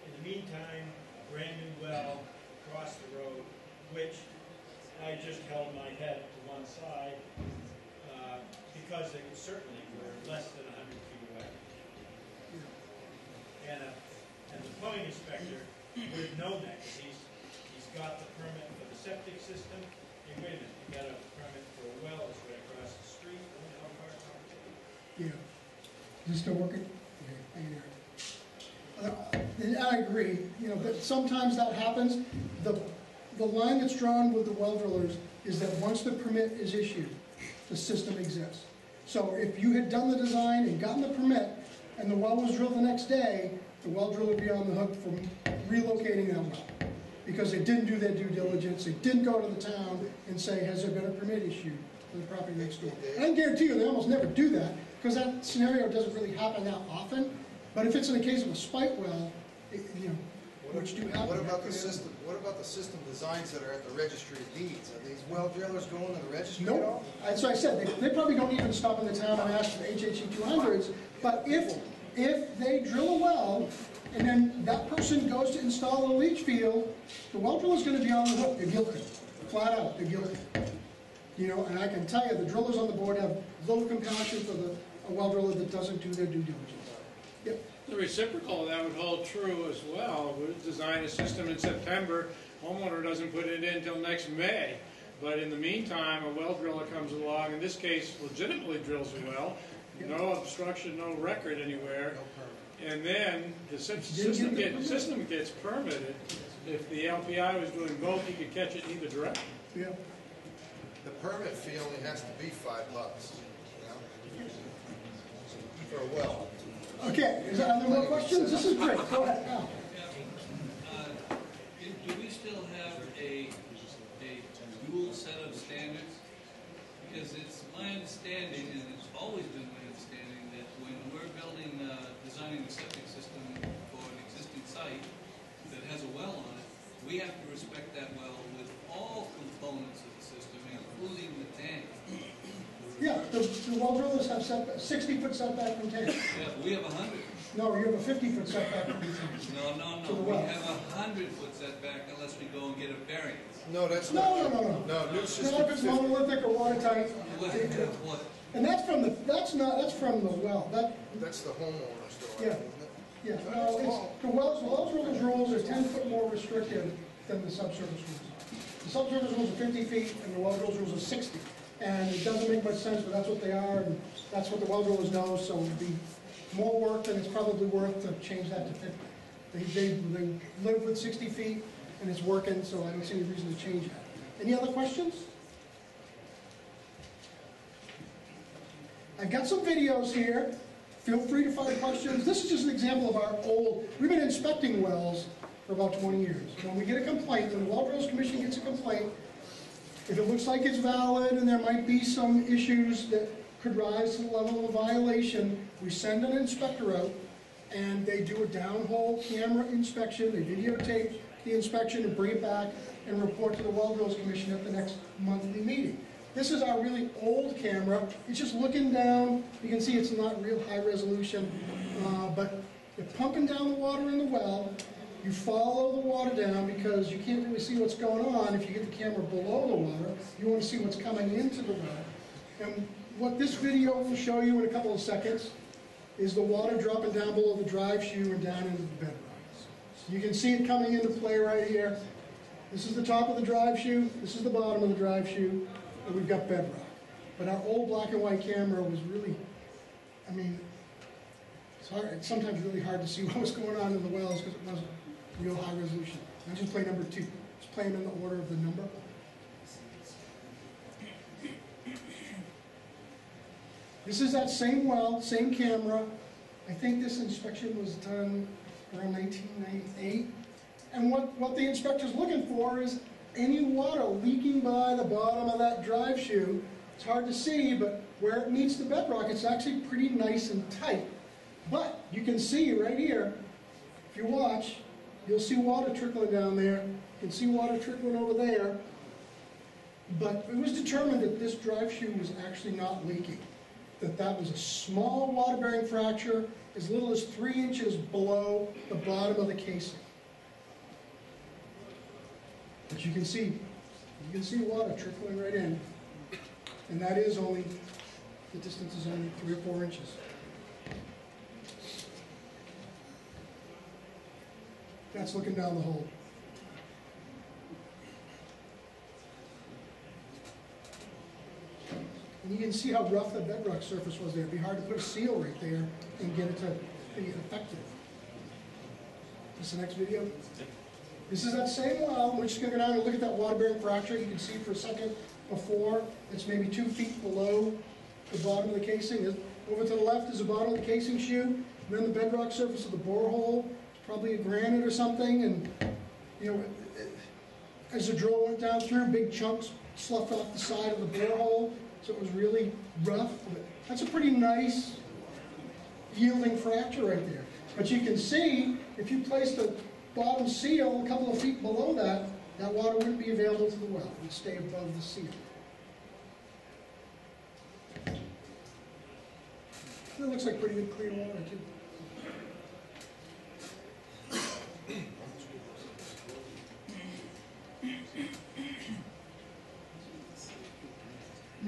In the meantime, a brand new well across the road, which I just held my head to one side because they certainly were less than 100 feet away. And the plumbing inspector would have known that because he's got the permit for the septic system. Hey, wait a minute, you got a permit for a well that's right across the street. How far? Yeah. Is it still working? Okay. I agree. But sometimes that happens. The line that's drawn with the well drillers is that once the permit is issued, the system exists. So if you had done the design and gotten the permit, and the well was drilled the next day, the well driller would be on the hook for relocating that well. Because they didn't do their due diligence, they didn't go to the town and say, has there been a permit issued for the property next door? I can guarantee you they almost never do that, because that scenario doesn't really happen that often. But if it's in the case of a spite well, which do happen. What about the system? What about the system designs that are at the registry of deeds? Are these well drillers going to the registry at all? No. That's what I said. They probably don't even stop in the town and ask for HHE 200s. But if they drill a well and then that person goes to install a leach field, the well driller's going to be on the hook. They're guilty. Flat out, they're guilty. And I can tell you, the drillers on the board have little compassion for a well driller that doesn't do their due diligence. Yep. The reciprocal of that would hold true as well. We design a system in September, homeowner doesn't put it in until next May. But in the meantime, a well driller comes along, in this case legitimately drills a well, no obstruction, no record anywhere, And then the system gets permitted. If the LPI was doing both, he could catch it in either direction. Yeah. The permit fee only has to be $5, you know, for a well. Okay, are there more questions? This is great. Go ahead, Al. Do we still have a dual set of standards? Because it's my understanding, and it's always been my understanding, that when we're designing a septic system for an existing site that has a well on it, we have to respect that well with all components of the system, including the tank. Yeah, the well drillers have 60-foot setback from tank. Yeah, we have 100. No, you have a 50-foot setback from tank. No. We have a 100-foot setback unless we go and get a variance. No, that's not true. No. No, it's just Not if it's monolithic or watertight. What? And that's from the well. That's the homeowner's door, Yeah. isn't it? Yeah, no, it's, the well drillers rules are 10 foot more restrictive than the subsurface rules are. The subsurface rules are 50 feet and the well drillers rules are 60. And it doesn't make much sense, but that's what they are, and that's what the well drillers know, so it'd be more work than it's probably worth to change that to 50. They live with 60 feet, and it's working, so I don't see any reason to change that. Any other questions? I've got some videos here. Feel free to fire questions. This is just an example of our we've been inspecting wells for about 20 years. When we get a complaint, when the Well Drillers Commission gets a complaint, if it looks like it's valid and there might be some issues that could rise to the level of a violation, we send an inspector out and they do a downhole camera inspection. They videotape the inspection and bring it back and report to the Well Drillers Commission at the next monthly meeting. This is our really old camera. It's just looking down. You can see it's not real high resolution, but you're pumping down the water in the well. You follow the water down because you can't really see what's going on if you get the camera below the water. You want to see what's coming into the well. And what this video will show you in a couple of seconds is the water dropping down below the drive shoe and down into the bedrock. You can see it coming into play right here. This is the top of the drive shoe. This is the bottom of the drive shoe. And we've got bedrock. But our old black and white camera was really, I mean, it's sometimes really hard to see what was going on in the wells because it wasn't real high resolution. I just play number 2. Just play them in the order of the number. This is that same well, same camera. I think this inspection was done around 1998. And what the inspector's looking for is any water leaking by the bottom of that drive shoe. It's hard to see, but where it meets the bedrock, it's actually pretty nice and tight. But you can see right here, if you watch, you'll see water trickling down there. You can see water trickling over there. But it was determined that this drive shoe was actually not leaking. That was a small water-bearing fracture as little as 3 inches below the bottom of the casing. But you can see water trickling right in. And that is only, the distance is only 3 or 4 inches. That's looking down the hole. And you can see how rough the bedrock surface was there. It'd be hard to put a seal right there and get it to be effective. This is the next video. This is that same well. We're just going to go down and look at that water-bearing fracture. You can see for a second before, it's maybe 2 feet below the bottom of the casing. Over to the left is the bottom of the casing shoe. And then the bedrock surface of the borehole. It's probably a granite or something. And, you know, as the drill went down through, big chunks sloughed off the side of the borehole. So it was really rough. But that's a pretty nice yielding fracture right there. But you can see, if you place the bottom seal a couple of feet below that, that water wouldn't be available to the well. It would stay above the seal. It looks like pretty good clear water, too.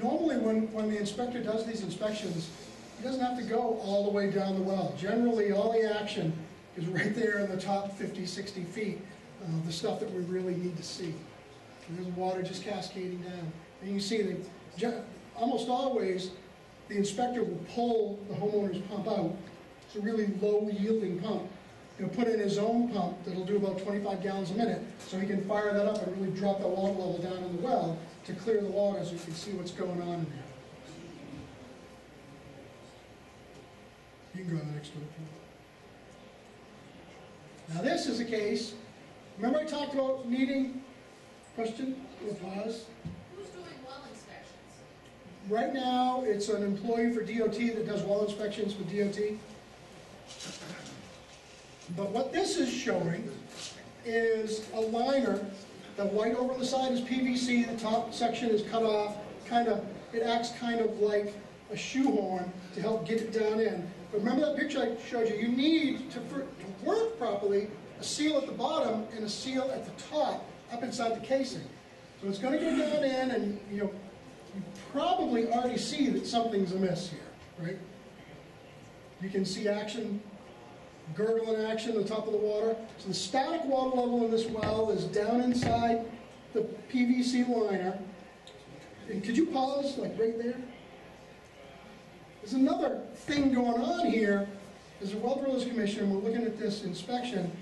Normally, when the inspector does these inspections, he doesn't have to go all the way down the well. Generally, all the action is right there in the top 50, 60 feet, the stuff that we really need to see. And there's water just cascading down. And you see that almost always the inspector will pull the homeowner's pump out It's a really low yielding pump. He'll put in his own pump that'll do about 25 gallons a minute, so he can fire that up and really drop the water level down in the well to clear the water so you can see what's going on in there. You can go to the next one if you want. Now this is a case, remember I talked about needing, question, or pause? Who's doing well inspections? Right now, it's an employee for DOT that does well inspections for DOT. But what this is showing is a liner. The white over the side is PVC, the top section is cut off, it acts kind of like a shoehorn to help get it down in. But remember that picture I showed you? You need to work properly, a seal at the bottom and a seal at the top, up inside the casing. So it's going to go down in, and you probably already see that something's amiss here, right? You can see action, gurgle in action on the top of the water. So the static water level in this well is down inside the PVC liner. And could you pause, like right there? There's another thing going on here. As a well drillers commissioner, we're looking at this inspection.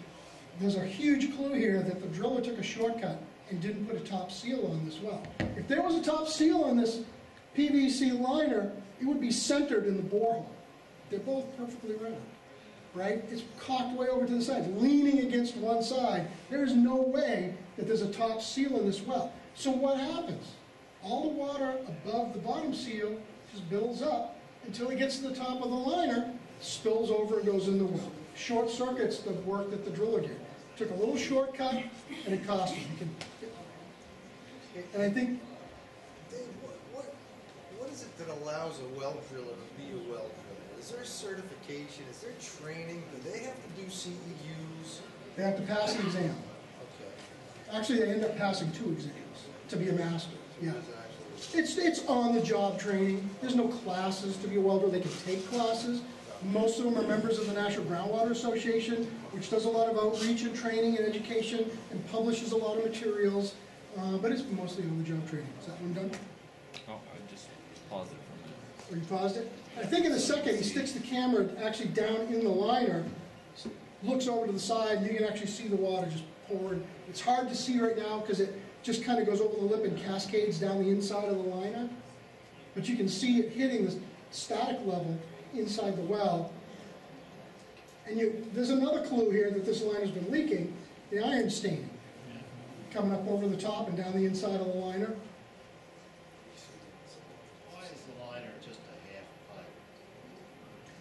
There's a huge clue here that the driller took a shortcut and didn't put a top seal on this well. If there was a top seal on this PVC liner, it would be centered in the borehole. They're both perfectly round, right? It's cocked way over to the side, leaning against one side. There is no way that there's a top seal in this well. So what happens? All the water above the bottom seal just builds up until it gets to the top of the liner, spills over and goes in the well. Short circuits the work that the driller did. Took a little shortcut and it cost him. And I think, Dave, what is it that allows a well driller to be a well driller? Is there certification? Is there training? Do they have to do CEUs? they have to pass an exam. Okay. Actually, they end up passing 2 exams to be a master. Yeah. It's on-the-job training. There's no classes to be a welder. They can take classes. Most of them are members of the National Groundwater Association, which does a lot of outreach and training and education and publishes a lot of materials. But it's mostly on-the-job training. Is that one done? Oh, I just paused it for a minute. Or you paused it? I think in a second he sticks the camera actually down in the liner, looks over to the side, and you can actually see the water just pouring. It's hard to see right now because it just kind of goes over the lip and cascades down the inside of the liner. But you can see it hitting the static level inside the well. And there's another clue here that this liner's been leaking, the iron staining. Coming up over the top and down the inside of the liner. Why is the liner just a half pipe?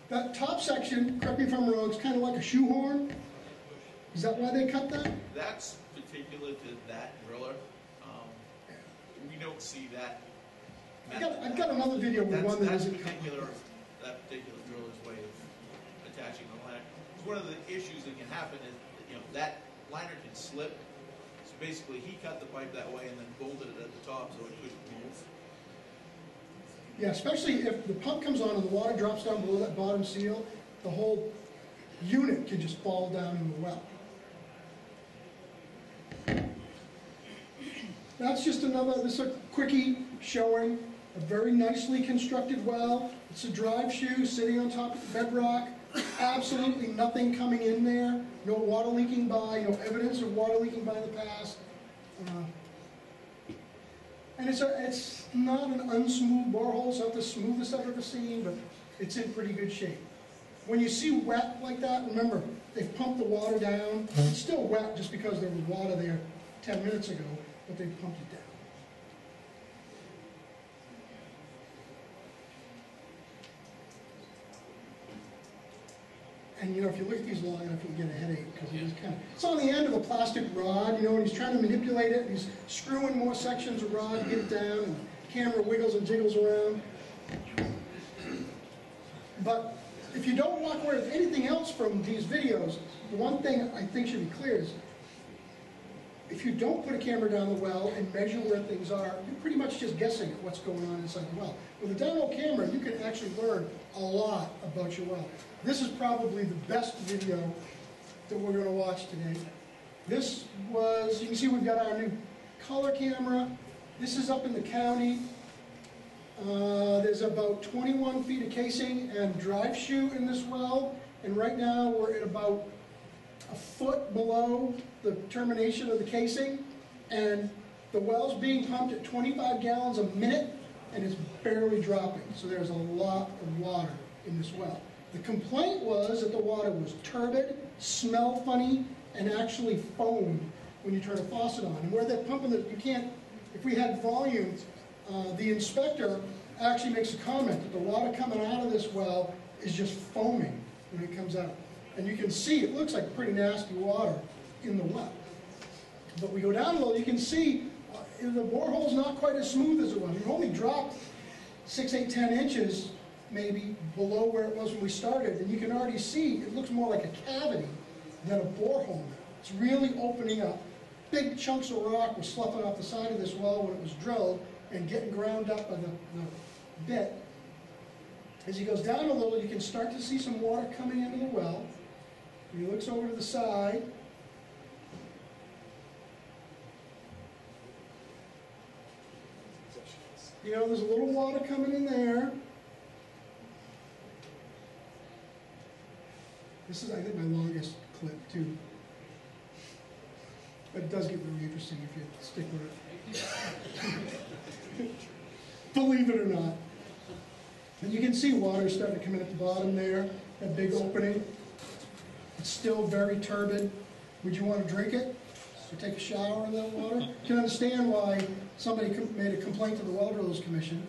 That top section, correct me if I'm wrong, is kind of like a shoehorn. Is that why they cut that? That's particular to that driller. We don't see that. I've got another video with one that isn't cut. That particular driller's way of attaching the liner. Because one of the issues that can happen is, that liner can slip. So basically, he cut the pipe that way and then bolted it at the top so it couldn't move. Yeah, especially if the pump comes on and the water drops down below that bottom seal, the whole unit can just fall down in the well. That's just this is a quickie showing a very nicely constructed well. It's a drive shoe sitting on top of the bedrock. Absolutely nothing coming in there. No water leaking by, no evidence of water leaking by in the past. And it's not an unsmooth borehole. It's not the smoothest I've ever seen, but it's in pretty good shape. When you see wet like that, remember, they've pumped the water down. It's still wet just because there was water there 10 minutes ago, but they've pumped it down. And if you look at these long enough, you get a headache because it's on the end of a plastic rod, and he's trying to manipulate it, and he's screwing more sections of rod to get it down, and the camera wiggles and jiggles around. But if you don't walk away with anything else from these videos, the one thing I think should be clear is if you don't put a camera down the well and measure where things are, you're pretty much just guessing at what's going on inside the well. With a downhole camera, you can actually learn a lot about your well. This is probably the best video that we're going to watch today. This was, you can see we've got our new color camera. This is up in the county. There's about 21 feet of casing and drive chute in this well, and right now we're at about a foot below the termination of the casing, and the well's being pumped at 25 gallons a minute, and it's barely dropping. So there's a lot of water in this well. The complaint was that the water was turbid, smelled funny, and actually foamed when you turn a faucet on. And where they're pumping it, you can't, if we had volume, the inspector actually makes a comment that the water coming out of this well is just foaming when it comes out. And you can see it looks like pretty nasty water in the well. But we go down a little, you can see the borehole's not quite as smooth as it was. We've only dropped 6, 8, 10 inches maybe below where it was when we started, and you can already see it looks more like a cavity than a borehole now. It's really opening up. Big chunks of rock were sloughing off the side of this well when it was drilled and getting ground up by the bit. As he goes down a little, you can start to see some water coming into the well. He looks over to the side. You know, there's a little water coming in there. This is, I think, my longest clip, too. But it does get really interesting if you stick with it. Believe it or not. And you can see water starting to come in at the bottom there, that big opening. It's still very turbid. Would you want to drink it or take a shower in that water? You can understand why somebody made a complaint to the Well Drillers Commission.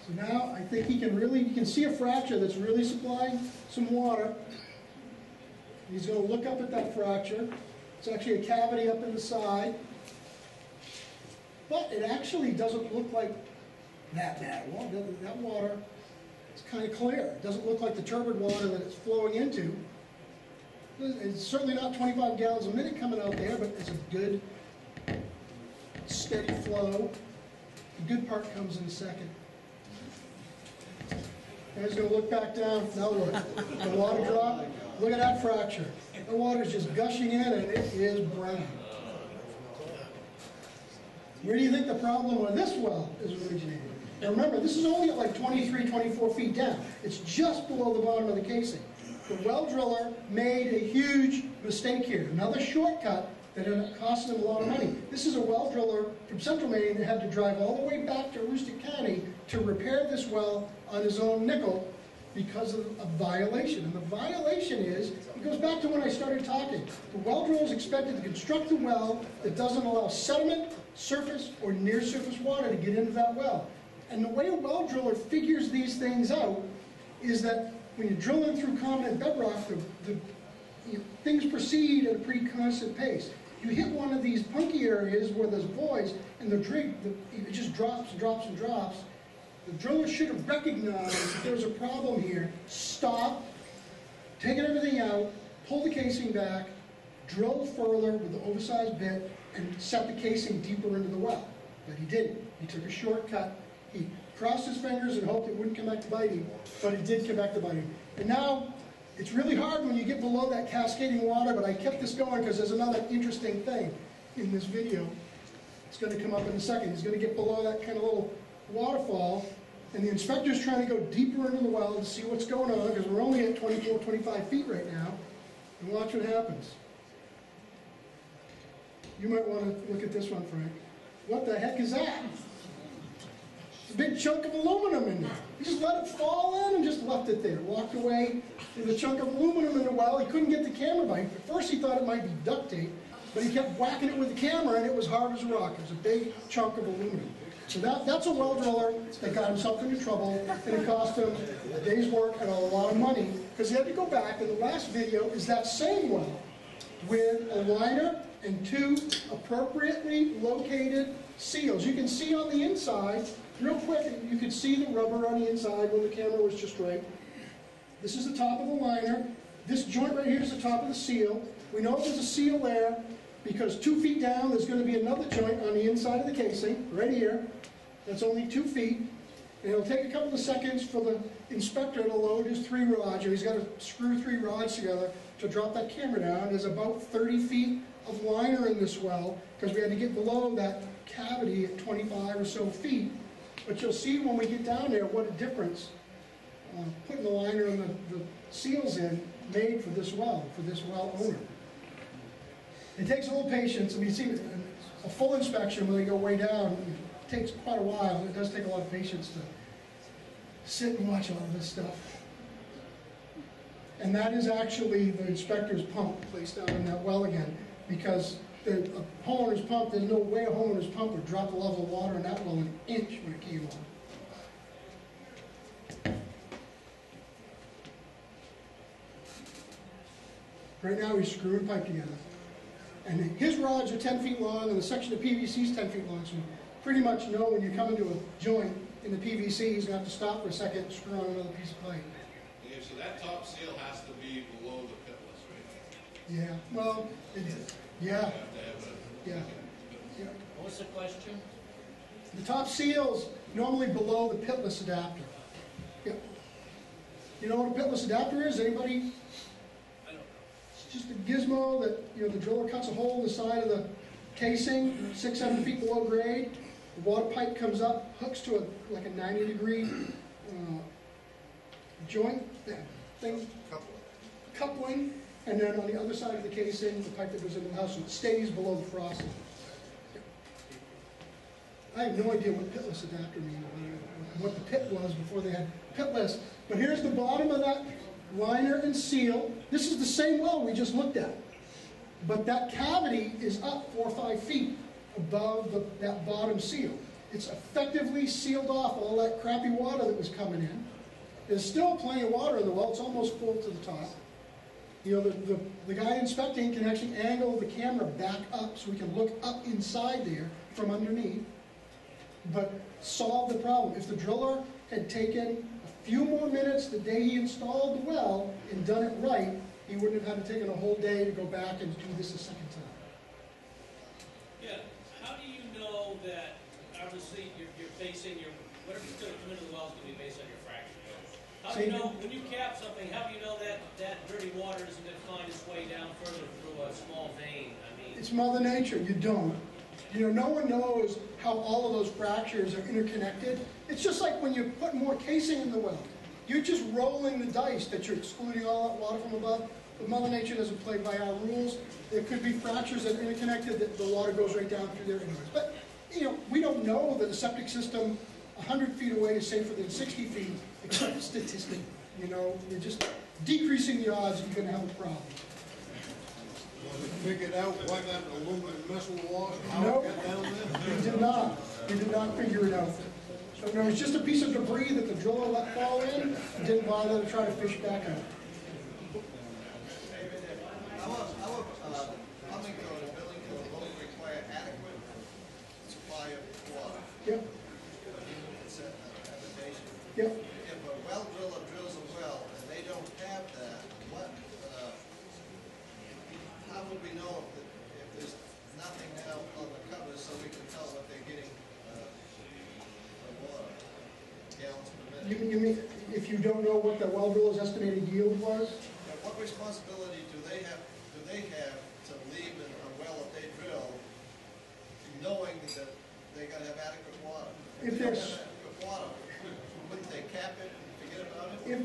So now I think you can see a fracture that's really supplying some water. He's going to look up at that fracture. It's actually a cavity up in the side. But it actually doesn't look like that bad water. That water is kind of clear. It doesn't look like the turbid water that it's flowing into. It's certainly not 25 gallons a minute coming out there, but it's a good, steady flow. The good part comes in a second. And he's going to look back down. Now look. The water drop. Look at that fracture. The water's just gushing in, and it is brown. Where do you think the problem with this well is originating? Now remember, this is only at like 23, 24 feet down. It's just below the bottom of the casing. The well driller made a huge mistake here. Another shortcut that ended up costing him a lot of money. This is a well driller from Central Maine that had to drive all the way back to Aroostook County to repair this well on his own nickel because of a violation. And the violation is, it goes back to when I started talking. The well driller is expected to construct a well that doesn't allow sediment, surface, or near surface water to get into that well. And the way a well driller figures these things out is that when you're drilling through competent bedrock, things proceed at a pretty constant pace. You hit one of these punky areas where there's voids, and it just drops and drops and drops. The driller should have recognized that there's a problem here, stop, take everything out, pull the casing back, drill further with the oversized bit, and set the casing deeper into the well. But he didn't. He took a shortcut. He crossed his fingers and hoped it wouldn't come back to bite him, but it did come back to bite him. And now, it's really hard when you get below that cascading water, but I kept this going because there's another interesting thing in this video. It's going to come up in a second. He's going to get below that kind of little waterfall, and the inspector's trying to go deeper into the well to see what's going on, because we're only at 24, 25 feet right now, and watch what happens. You might want to look at this one, Frank. What the heck is that? It's a big chunk of aluminum in there. He just let it fall in and just left it there. Walked away with a chunk of aluminum in the well. He couldn't get the camera by. At first he thought it might be duct tape, but he kept whacking it with the camera, and it was hard as a rock. It was a big chunk of aluminum. So that's a well driller that got himself into trouble, and it cost him a day's work and a lot of money, because he had to go back, and the last video is that same well with a liner and 2 appropriately located seals. You can see on the inside, real quick, you could see the rubber on the inside when the camera was just right. This is the top of the liner. This joint right here is the top of the seal. We know there's a seal there because 2 feet down there's going to be another joint on the inside of the casing, right here. That's only 2 feet. And it'll take a couple of seconds for the inspector to load his 3 rods. He's got to screw 3 rods together to drop that camera down. There's about 30 feet of liner in this well because we had to get below that cavity at 25 or so feet. But you'll see when we get down there what a difference putting the liner and the seals in made for this well owner. It takes a little patience. I mean, you see a full inspection when they go way down, it takes quite a while. It does take a lot of patience to sit and watch all of this stuff. And that is actually the inspector's pump placed down in that well again, because a homeowner's pump, there's no way a homeowner's pump would drop the level of water in that well an inch when it came on. Right now he's screwing pipe together. And his rods are 10 feet long and the section of PVC is 10 feet long, so you pretty much know when you come into a joint in the PVC, he's going to have to stop for a second and screw on another piece of pipe. Yeah, so that top seal has to be below the pitless, right? Yeah, well, yeah. Yeah. What was the question? The top seal's normally below the pitless adapter. Yeah. You know what a pitless adapter is? Anybody? I don't know. It's just a gizmo that, you know, the driller cuts a hole in the side of the casing, 6-7 feet below grade. The water pipe comes up, hooks to like a 90-degree joint thing, coupling, and then on the other side of the casing, the pipe that goes into the house, so it stays below the frosting. I have no idea what pitless adapter means, what the pit was before they had pitless. But here's the bottom of that liner and seal. This is the same well we just looked at. But that cavity is up 4 or 5 feet above that bottom seal. It's effectively sealed off all that crappy water that was coming in. There's still plenty of water in the well. It's almost full to the top. You know, the guy inspecting can actually angle the camera back up so we can look up inside there from underneath. But solve the problem. If the driller had taken a few more minutes the day he installed the well and done it right, he wouldn't have had to take a whole day to go back and do this a second time. Yeah, how do you know that, obviously, you're basing your, whatever you're going to come into the well is going to be based on your fraction. How do you know, when you cap something, how do you know that that dirty water isn't going to find its way down further through a small vein? I mean, It's Mother Nature. You don't. You know, no one knows how all of those fractures are interconnected. It's just like when you put more casing in the well. You're just rolling the dice that you're excluding all that water from above. But Mother Nature doesn't play by our rules. There could be fractures that are interconnected that the water goes right down through there anyways. But, you know, we don't know that a septic system 100 feet away is safer than 60 feet, except statistically. You know, you're just decreasing the odds that you're going to have a problem. Figured out why that aluminum missile was? Nope, we did not. We did not figure it out. So no, it's just a piece of debris that the driller let fall in and didn't bother to try to fish back out. Our plumbing code and building code both require adequate supply of water. Yep. Yep. If a well driller drills a well and they don't have that, how would we know if there's nothing now on the covers so we can tell what they're getting of water, gallons per minute? You mean if you don't know what the well driller's estimated yield was? What responsibility do they have to leave a well that they drill, knowing that they got to have adequate water? If they don't there's have adequate water, wouldn't they cap it and forget about it? If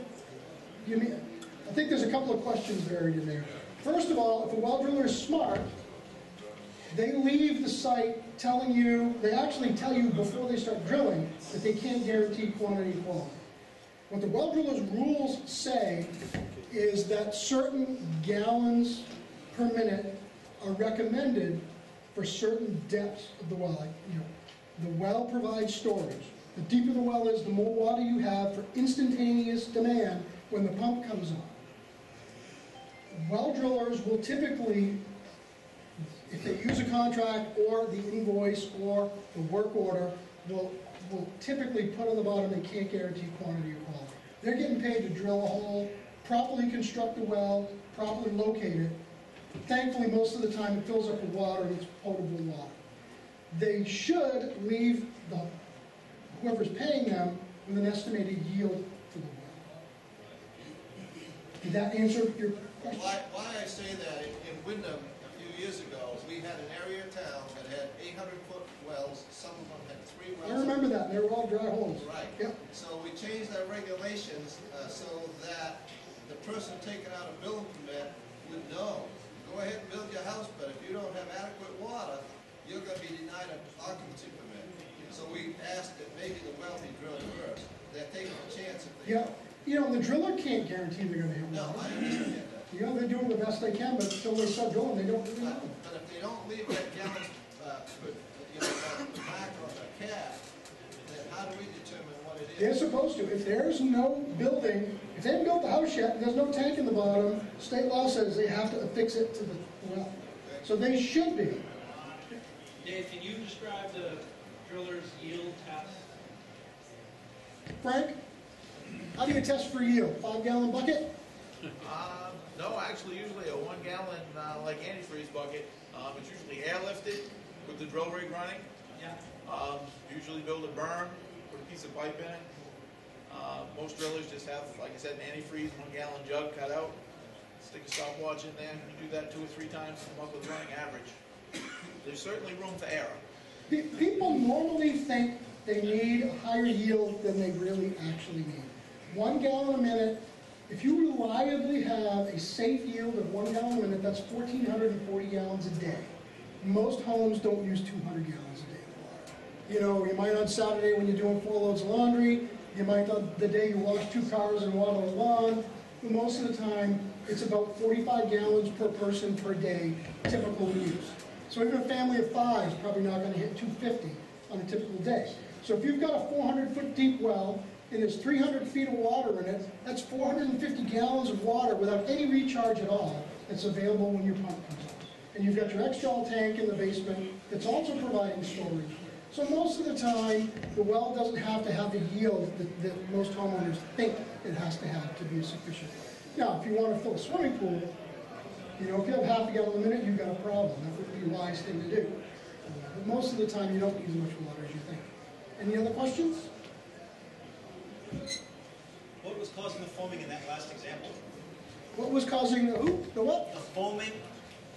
you mean, I think there's a couple of questions buried in there. First of all, if a well driller is smart, they leave the site telling you, they actually tell you before they start drilling that they can't guarantee quantity and quality. What the well driller's rules say is that certain gallons per minute are recommended for certain depths of the well. Like, you know, the well provides storage. The deeper the well is, the more water you have for instantaneous demand when the pump comes on. Well drillers will typically, if they use a contract or the invoice or the work order, will typically put on the bottom they can't guarantee quantity or quality. They're getting paid to drill a hole, properly construct the well, properly locate it. Thankfully, most of the time it fills up with water and it's potable water. They should leave whoever's paying them with an estimated yield for the well. Did that answer your question? Why I say that, in Wyndham, a few years ago, we had an area of town that had 800-foot wells, some of them had 3 wells. I remember that, they were all dry holes. Right. Yep. So we changed our regulations so that the person taking out a building permit would know, go ahead and build your house, but if you don't have adequate water, you're going to be denied an occupancy permit. So we asked that maybe the well be drilled first. They're taking a chance if they Yeah, you know, the driller can't guarantee they're gonna hit No, water. I understand that. You know, they're doing the best they can, but until they start drilling, they don't really know. But if they don't leave that gallon, mark on the cap, then how do we determine what it is? They're supposed to. If there's no building, if they haven't built the house yet, and there's no tank in the bottom, state law says they have to affix it to the well. So they should be. Dave, can you describe the driller's yield test? Frank, how do you test for yield? 5-gallon bucket? No, actually, usually a 1 gallon, like antifreeze bucket. It's usually airlifted with the drill rig running. Yeah. Usually build a berm, put a piece of pipe in it. Most drillers just have, like I said, an antifreeze 1 gallon jug cut out. Stick a stopwatch in there. You do that 2 or 3 times, come up with a running average. There's certainly room for error. People normally think they need a higher yield than they really actually need. 1 gallon a minute. If you reliably have a safe yield of 1 gallon a minute, that's 1,440 gallons a day. Most homes don't use 200 gallons a day of water. You know, you might on Saturday when you're doing 4 loads of laundry, you might on the day you wash 2 cars and water the lawn, but most of the time, it's about 45 gallons per person per day, typical use. So even a family of 5 is probably not going to hit 250 on a typical day. So if you've got a 400-foot deep well, and there's 300 feet of water in it, that's 450 gallons of water without any recharge at all that's available when your pump comes on. And you've got your extract tank in the basement that's also providing storage. So most of the time, the well doesn't have to have the yield that most homeowners think it has to have to be sufficient. Now, if you want to fill a swimming pool, you know, if you have half a gallon a minute, you've got a problem. That would be a wise thing to do. But most of the time, you don't need as much water as you think. Any other questions? What was causing the foaming in that last example? What was causing the who? The what? The foaming?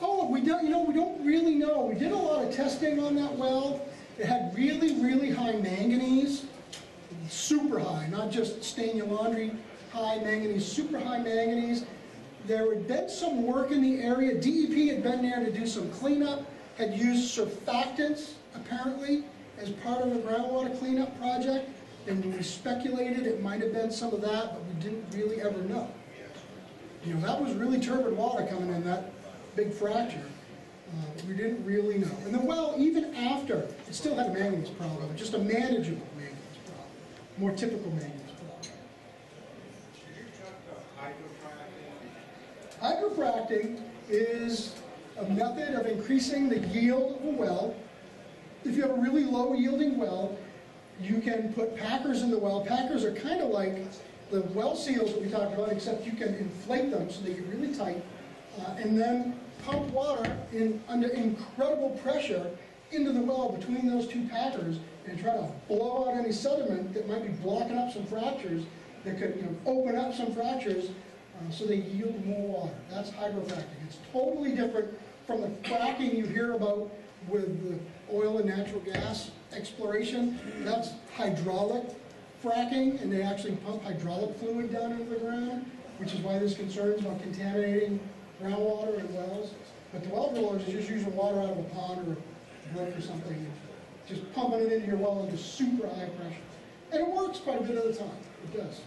Oh, we don't, you know, we don't really know. We did a lot of testing on that well. It had really, really high manganese, super high, not just stain your laundry high manganese, super high manganese. There had been some work in the area. DEP had been there to do some cleanup, had used surfactants, apparently, as part of a groundwater cleanup project. And we speculated it might have been some of that, but we didn't really ever know. You know, that was really turbid water coming in that big fracture. We didn't really know. And the well, even after, it still had a manganese problem, just a manageable manganese problem, more typical manganese problem. Hydrofracking is a method of increasing the yield of a well. If you have a really low yielding well, you can put packers in the well. Packers are kind of like the well seals that we talked about, except you can inflate them so they get really tight, and then pump water under incredible pressure into the well between those 2 packers and try to blow out any sediment that might be blocking up some fractures that could, you know, open up some fractures so they yield more water. That's hydrofracking. It's totally different from the fracking you hear about with the oil and natural gas exploration. That's hydraulic fracking, and they actually pump hydraulic fluid down into the ground, which is why there's concerns about contaminating groundwater and wells. But the well drillers is just using water out of a pond or a brook or something, and just pumping it into your well under super high pressure. And it works quite a bit of the time. It does.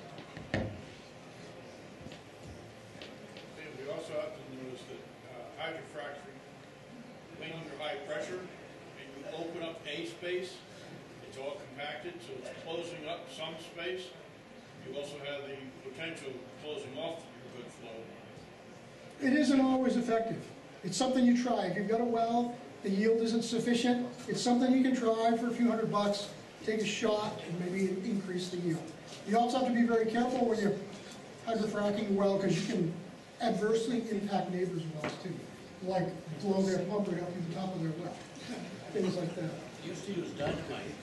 We also have to notice that hydrofracturing, being under high pressure, and you open up a space, it's all compacted, so it's closing up some space. You also have the potential of closing off your good flow. It isn't always effective. It's something you try. If you've got a well, the yield isn't sufficient, it's something you can try for a few $100, take a shot, and maybe increase the yield. You also have to be very careful when you're hydrofracking a well, because you can adversely impact neighbors' wells too, like blow their pump right up to the top of their well, things like that. Used to use dynamite.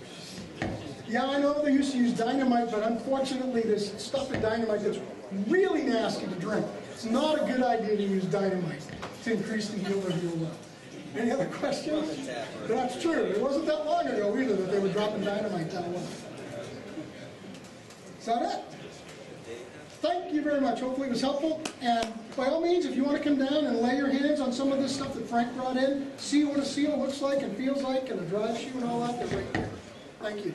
Yeah, I know they used to use dynamite, but unfortunately there's stuff in dynamite that's really nasty to drink. It's not a good idea to use dynamite to increase the yield of your well. Did Any other questions? That's true. It wasn't that long ago either that they were dropping dynamite down one. Is that it? Thank you very much. Hopefully it was helpful. And by all means, if you want to come down and lay your hands on some of this stuff that Frank brought in, see what a seal looks like and feels like and a drive shoe and all that, they're right here. Thank you.